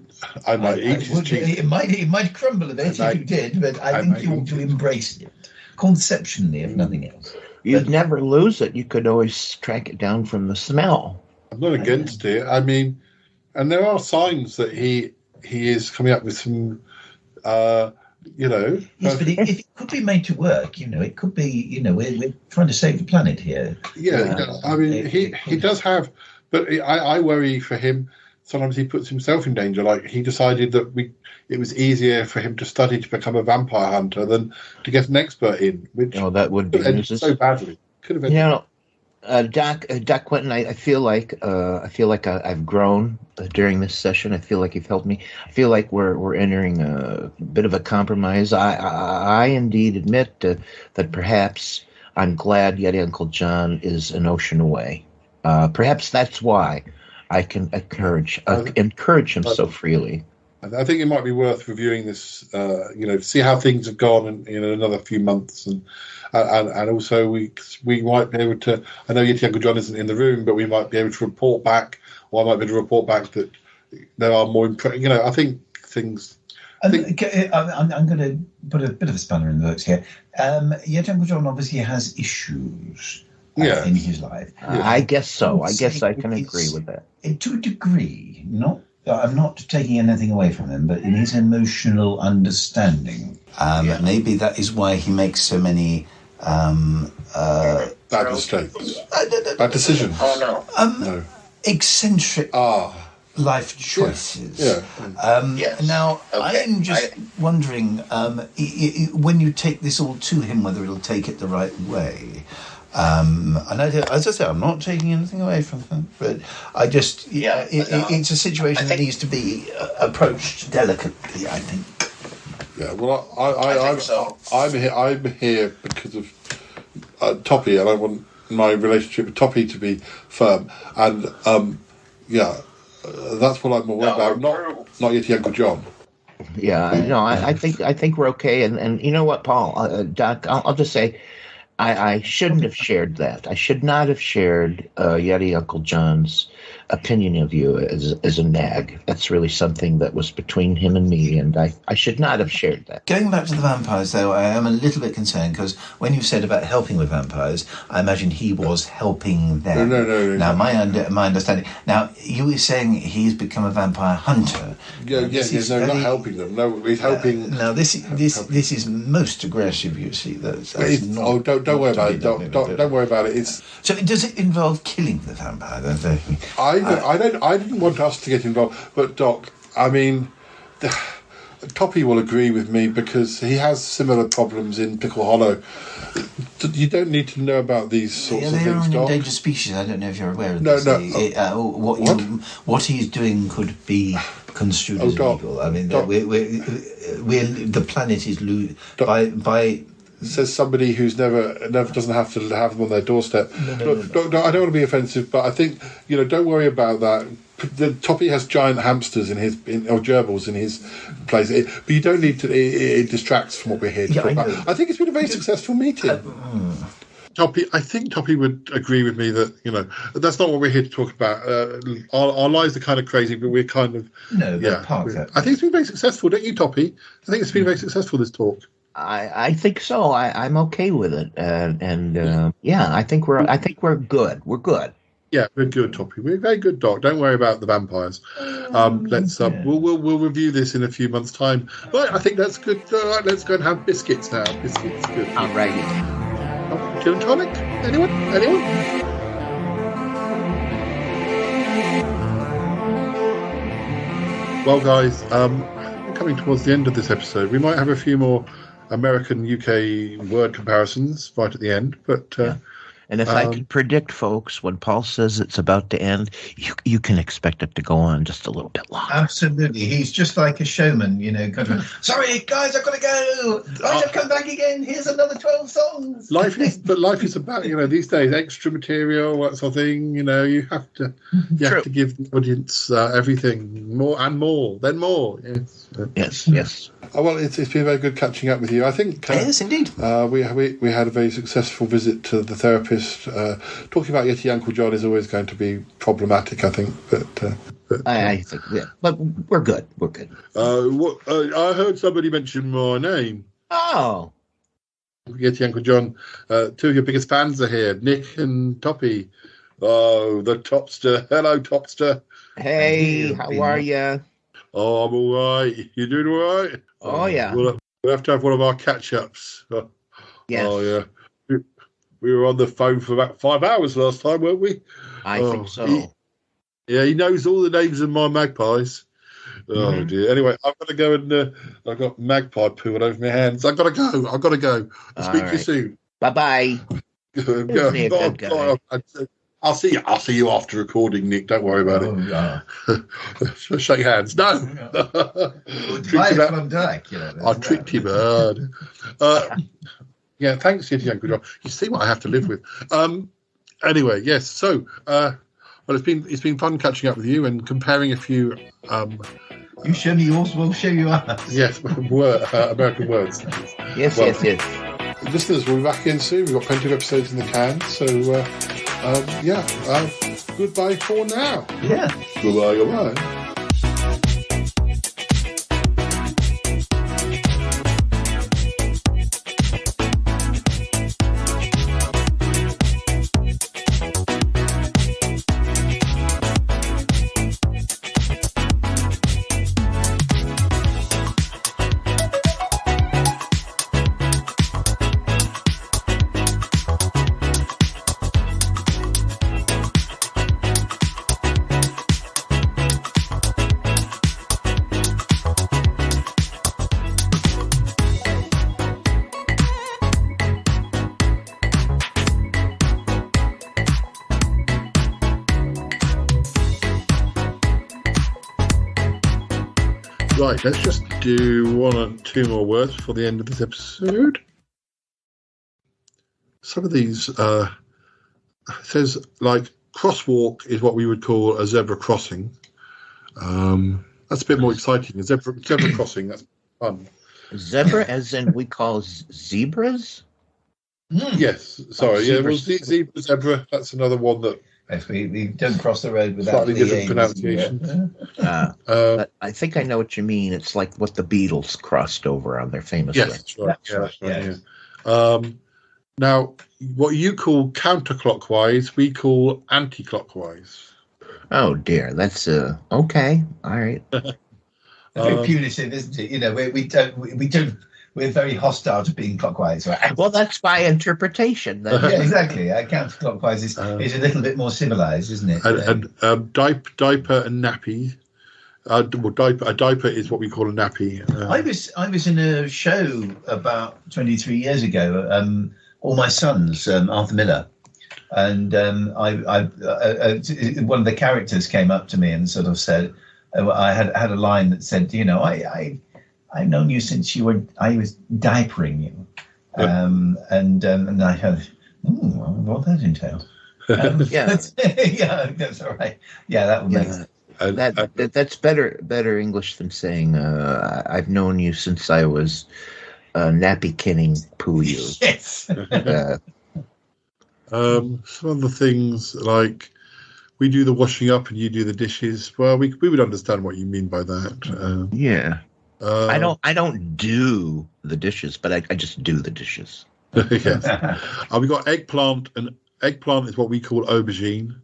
might eat his cheese. It might crumble a bit if you did, but I think you ought to embrace it, conceptually, if nothing else. You'd never lose it. You could always track it down from the smell. I'm not against it. I mean, and there are signs that he is coming up with some You know. Yes, but if it could be made to work, it could be. We're trying to save the planet here. Yeah, I mean, he does have, but I worry for him. Sometimes he puts himself in danger. Like he decided that it was easier for him to study to become a vampire hunter than to get an expert in, which that would be so badly. Could have ended. Doc Quentin, I feel like I've grown during this session. I feel like you've helped me. I feel like we're entering a bit of a compromise. I indeed admit that perhaps I'm glad Yeti Uncle John is an ocean away. Perhaps that's why I can encourage him so freely. I think it might be worth reviewing this. See how things have gone in another few months, and also we might be able to. I know Yeti Uncle John isn't in the room, but we might be able to report back, or I might be able to report back that there are more. I think things. I'm going to put a bit of a spanner in the works here. Yeti Uncle John obviously has issues in his life. I guess so. I guess I can agree with that. To a degree, I'm not taking anything away from him, but in his emotional understanding, maybe that is why he makes so many bad mistakes, bad decisions. No, eccentric life choices. Yes. Now, I'm just wondering when you take this all to him, whether it'll take it the right way. And as I say, I'm not taking anything away from him, but I just, it's a situation that needs to be approached delicately, I think. Yeah, well, I'm here because of Toppie, and I want my relationship with Toppie to be firm, and that's what I'm aware about. Not Yeti Uncle John. Yeah, no, I think we're okay, and you know what, Paul, Doc, I'll just say. I shouldn't have shared that. I should not have shared Yeti Uncle John's opinion of you as a nag. That's really something that was between him and me, and I should not have shared that. Going back to the vampires, though, I am a little bit concerned because when you said about helping with vampires, I imagine he was helping them. No. Now, my understanding. Now, you were saying he's become a vampire hunter. Not helping them. No, he's helping. Now, this is most aggressive. You see, don't worry about it. Don't worry about it. So, does it involve killing the vampire? Then? I didn't want us to get involved, but Doc, I mean, Toppie will agree with me because he has similar problems in Pickle Hollow. You don't need to know about these sorts of things, Doc. They're an Doc. endangered species. I don't know if you're aware of this. What he's doing could be construed as illegal. I mean, the planet is by. Says somebody who's never doesn't have to have them on their doorstep. No, I don't want to be offensive, but I think don't worry about that. Toppie has giant hamsters or gerbils in his place, but you don't need to. It distracts from what we're here to talk about. I think it's been a very successful meeting. Toppie, I think Toppie would agree with me that that's not what we're here to talk about. Our lives are kind of crazy, but we're kind of I think it's been very successful, don't you, Toppie? I think it's been very successful, this talk. I think so. I'm okay with it, I think we're good. We're good. Yeah, we're good, Toppie. We're very good, Doc. Don't worry about the vampires. We'll review this in a few months' time. Right, I think that's good. All right, let's go and have biscuits now. Biscuits, good. I'm ready. Gin and tonic? Anyone? Well, guys, we're coming towards the end of this episode. We might have a few more American UK word comparisons right at the end, but and if I could predict, folks, when Paul says it's about to end, you can expect it to go on just a little bit longer. Absolutely, he's just like a showman, Sorry, guys, I've got to go. I'll come back again. Here's another 12 songs. Life is about these days extra material, that sort of thing. You have to give the audience everything, more and more, then more. Yes. Well, it's been very good catching up with you. I think yes, indeed. We had a very successful visit to the therapist. Talking about Yeti Uncle John is always going to be problematic, I think. But I think, but we're good. We're good. I heard somebody mention my name. Oh, Yeti Uncle John. Two of your biggest fans are here, Nick and Toppie. Oh, the Topster. Hello, Topster. Hey, how are you? Oh, I'm all right. You doing all right? Oh, yeah. We'll have to have one of our catch-ups. Yes. Oh, yeah. We were on the phone for about 5 hours last time, weren't we? I think so. He knows all the names of my magpies. Oh, dear. Anyway, I've got to go and I've got magpie poo all over my hands. I've got to go. I'll speak to you soon. Bye-bye. I'll see you after recording, Nick. Don't worry about it. Shake hands. No. I tricked him hard. Yeah, thanks, Uncle John. You see what I have to live with. Anyway, yes. So, well, it's been fun catching up with you and comparing a few. You show me yours, we'll show you ours. Yes, American words. Yes. Listeners, we'll be back in soon. We've got plenty of episodes in the can. So, goodbye for now. Yeah. Goodbye. Right, let's just do 1 or 2 more words before the end of this episode. Some of these it says like crosswalk is what we would call a zebra crossing. That's a bit more exciting. A zebra crossing, that's fun. Zebra, as in we call zebras? Yes, sorry. Zebra, that's another one that. If we don't cross the road without slightly different pronunciation. I think I know what you mean. It's like what the Beatles crossed over on their famous record. That's right. Now, what you call counterclockwise, we call anti-clockwise. Oh dear, that's okay. All right. Very punitive, isn't it? You know, we don't. We're very hostile to being clockwise, right? Well, that's by interpretation. Yeah, exactly. Counterclockwise is a little bit more civilized, isn't it? And diaper and nappy. A diaper is what we call a nappy. I was in a show about 23 years ago. All My Sons, Arthur Miller, and one of the characters came up to me and sort of said, I had a line that said, you know, I've known you since I was diapering you. And I had, what that entail? Yeah, that's all right. Yeah, that would make that's better English than saying, I've known you since I was nappy kinning poo you. Yes. Some of the things like we do the washing up and you do the dishes. Well, we would understand what you mean by that. Yeah. I don't do the dishes, but I just do the dishes. Yes. We got eggplant, and eggplant is what we call aubergine.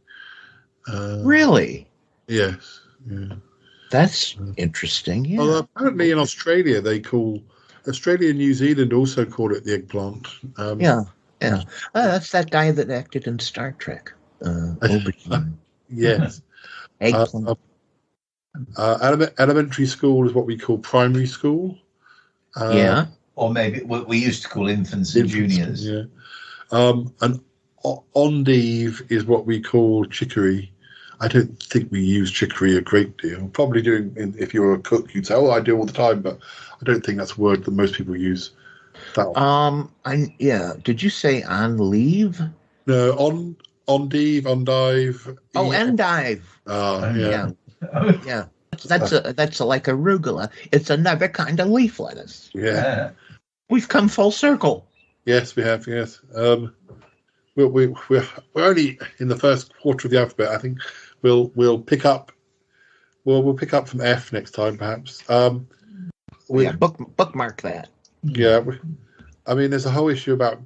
Really? Yes. Yeah. That's interesting. Yeah. Well, apparently in Australia and New Zealand also call it the eggplant. Yeah. That's that guy that acted in Star Trek. Aubergine. Yes. Eggplant. Elementary school is what we call primary school. Or maybe what we used to call infants and juniors. Yeah. And endive is what we call chicory. I don't think we use chicory a great deal. Probably if you're a cook, you'd say, I do all the time, but I don't think that's a word that most people use. That one. Did you say on leave? No, endive. Oh, endive. Yeah. Yeah, that's like arugula. It's another kind of leaf lettuce. Yeah, we've come full circle. Yes, we have. Yes, we're only in the first quarter of the alphabet. I think we'll pick up. We'll pick up from F next time, perhaps. Bookmark that. Yeah, I mean, there's a whole issue about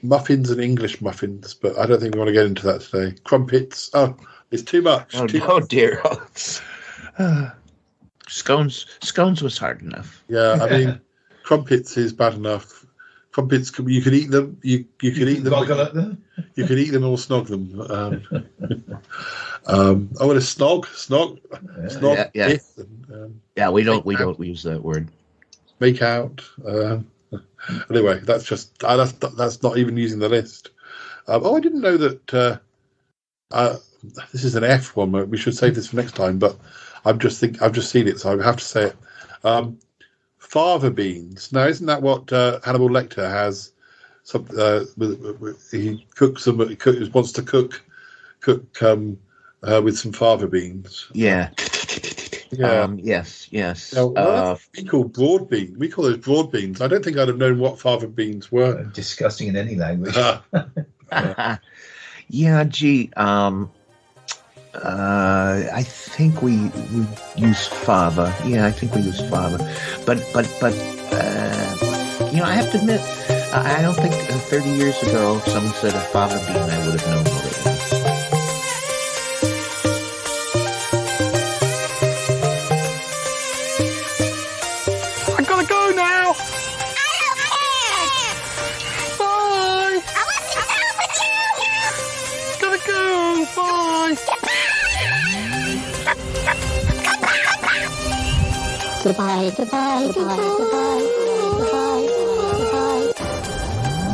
muffins and English muffins, but I don't think we want to get into that today. Crumpets. Oh, it's too much. Oh dear. Scones was hard enough. Yeah, I mean, crumpets is bad enough. Crumpets, you can eat them. You can eat them. them. You can eat them or snog them. Oh, and a snog. Yeah. Yeah, we don't use that word. Make out. Anyway, that's not even using the list. I didn't know that. This is an F one. We should save this for next time, but I've just seen it, so I have to say it. Fava beans. Now, isn't that what Hannibal Lecter has? He cooks them. He wants to cook with some fava beans. Yeah. Yeah. Yes. We call broad bean. We call those broad beans. I don't think I'd have known what fava beans were. Disgusting in any language. Yeah. Gee. I think we use fava. Yeah, I think we use fava. But I have to admit, I don't think 30 years ago, if someone said a fava bean, I would have known what it was. I gotta go now. Bye. Gotta go. Bye. Goodbye.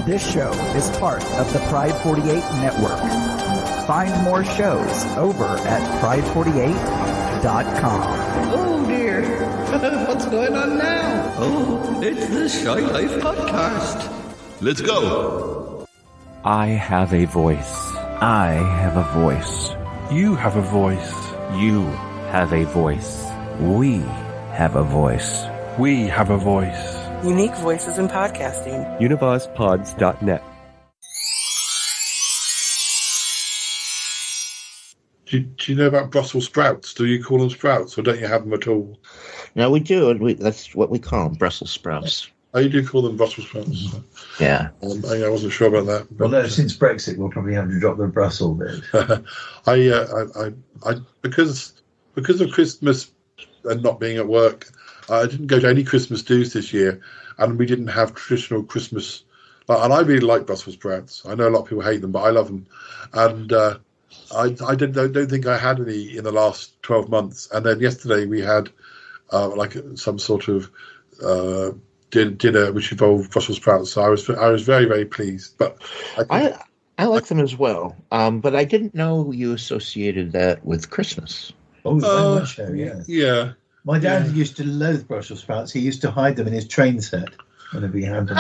This show is part of the Pride 48 network. Find more shows over at pride48.com. Oh dear, what's going on now? Oh, it's the Shy Life Podcast. Let's go. I have a voice. I have a voice. You have a voice. You have a voice. We have a voice. We have a voice. Unique voices in podcasting. UnivazPods.net. Do you know about Brussels sprouts? Do you call them sprouts, or don't you have them at all? No, we do. That's what we call them, Brussels sprouts. Oh, you do call them Brussels sprouts? Yeah. I wasn't sure about that. Well, no, since Brexit, we'll probably have to drop the Brussels bit. Because of Christmas and not being at work, I didn't go to any Christmas do's this year, and we didn't have traditional Christmas. And I really like Brussels sprouts. I know a lot of people hate them, but I love them. And I don't think I had any in the last 12 months. And then yesterday we had like some sort of dinner which involved Brussels sprouts. So I was very, very pleased. But I like them as well. But I didn't know you associated that with Christmas. Oh, very much so, yeah. Yeah. My dad used to loathe Brussels sprouts. He used to hide them in his train set whenever he had them.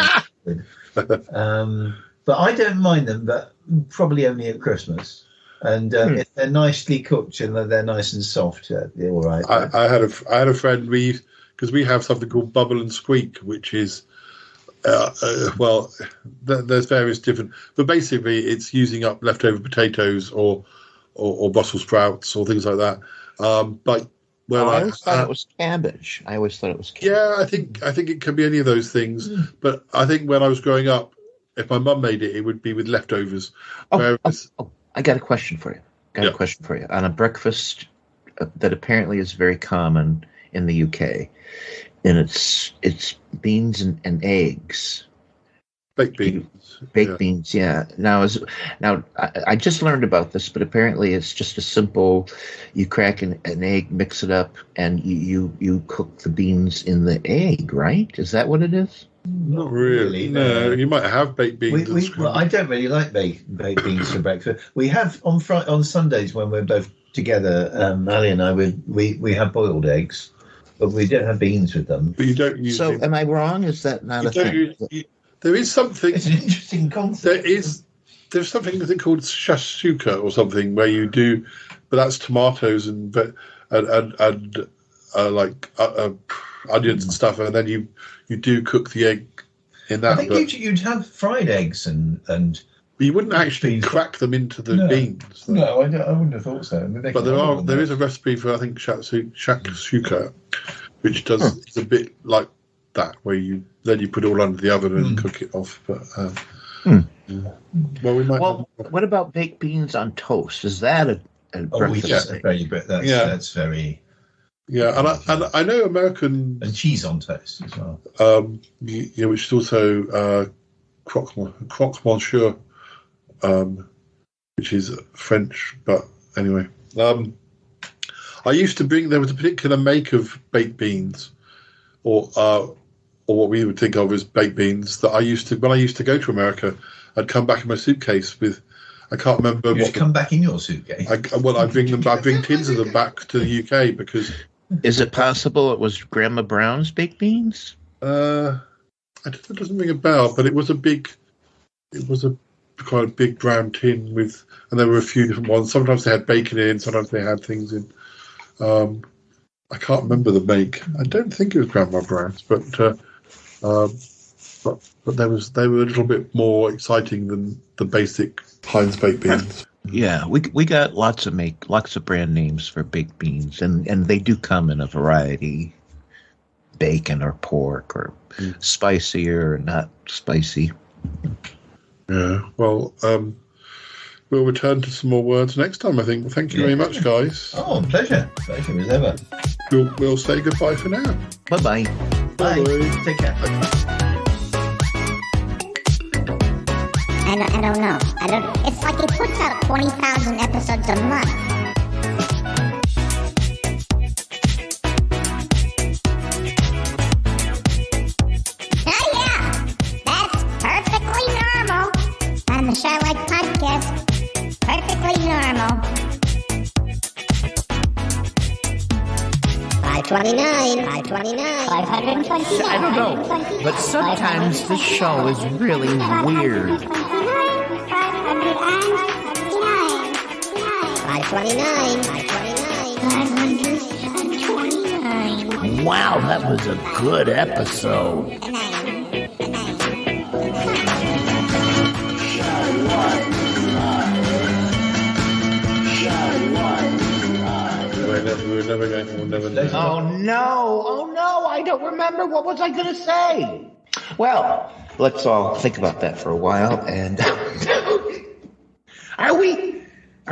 But I don't mind them, but probably only at Christmas. And if they're nicely cooked and they're nice and soft, they're all right. I had a friend, because we have something called Bubble and Squeak, which is there's various different, but basically it's using up leftover potatoes or Brussels sprouts or things like that. But I always thought it was cabbage. Yeah, I think it can be any of those things. But I think when I was growing up, if my mum made it, it would be with leftovers. I got a question for you. On a breakfast that apparently is very common in the UK, and it's beans and eggs. Baked beans. Beans, yeah. Now I just learned about this, but apparently it's just a simple, you crack an egg, mix it up, and you cook the beans in the egg, right? Is that what it is? Not really. No, you might have baked beans. Well, I don't really like baked beans for breakfast. We have on Sundays when we're both together, Ali and I, we have boiled eggs, but we don't have beans with them. But you don't use. So, am I wrong? Is that not a thing? There is something. It's an interesting concept. There's something I think called shashuka or something where you do, but that's tomatoes and onions and stuff, and then you do cook the egg in that. I think you'd have fried eggs and. But you wouldn't actually crack them into the beans. No, I wouldn't have thought so. But there is a recipe for, I think, shakshuka, which does it's a bit like that, where you put it all under the oven and cook it off. But what about baked beans on toast? Is that a breakfast? That's very. Yeah, and I know American and cheese on toast as well. Which is also croque monsieur, which is French. But anyway, I used to bring. There was a particular make of baked beans, or what we would think of as baked beans that I used to when I used to go to America. I'd come back in my suitcase with. I can't remember. You come back in your suitcase. I bring tins of them back to the UK because. Is it possible it was Grandma Brown's baked beans? It doesn't ring a bell, but it was a quite a big brown tin with, and there were a few different ones. Sometimes they had bacon in, sometimes they had things in. I can't remember the make. I don't think it was Grandma Brown's, but they were a little bit more exciting than the basic Heinz baked beans. Yeah, we got lots of brand names for baked beans, and they do come in a variety, bacon or pork or spicy or not spicy. Yeah, well, we'll return to some more words next time, I think. Well, thank you very much, guys. Oh, pleasure. Pleasure as ever. We'll say goodbye for now. Bye-bye. Bye. Take care. I don't know. It's like he puts out 20,000 episodes a month. Yeah, that's perfectly normal. On the Shylight Podcast, perfectly normal. 529, 529. I don't know, but sometimes the show is really weird. 529. Wow, that was a good episode. Oh no, I don't remember. What was I going to say? Well, let's all think about that for a while. And are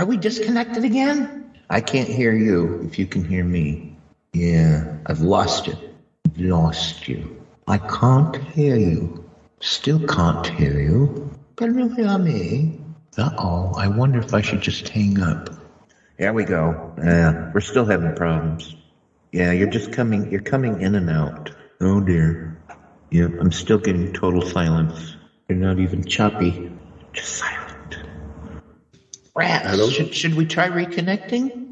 we disconnected again? I can't hear you if you can hear me. Yeah, I've lost you. I can't hear you. Still can't hear you. Can you hear me? Uh-oh, I wonder if I should just hang up. There we go. Yeah, we're still having problems. Yeah, you're coming in and out. Oh dear. Yep, I'm still getting total silence. You're not even choppy. Just silent. Rats, should we try reconnecting?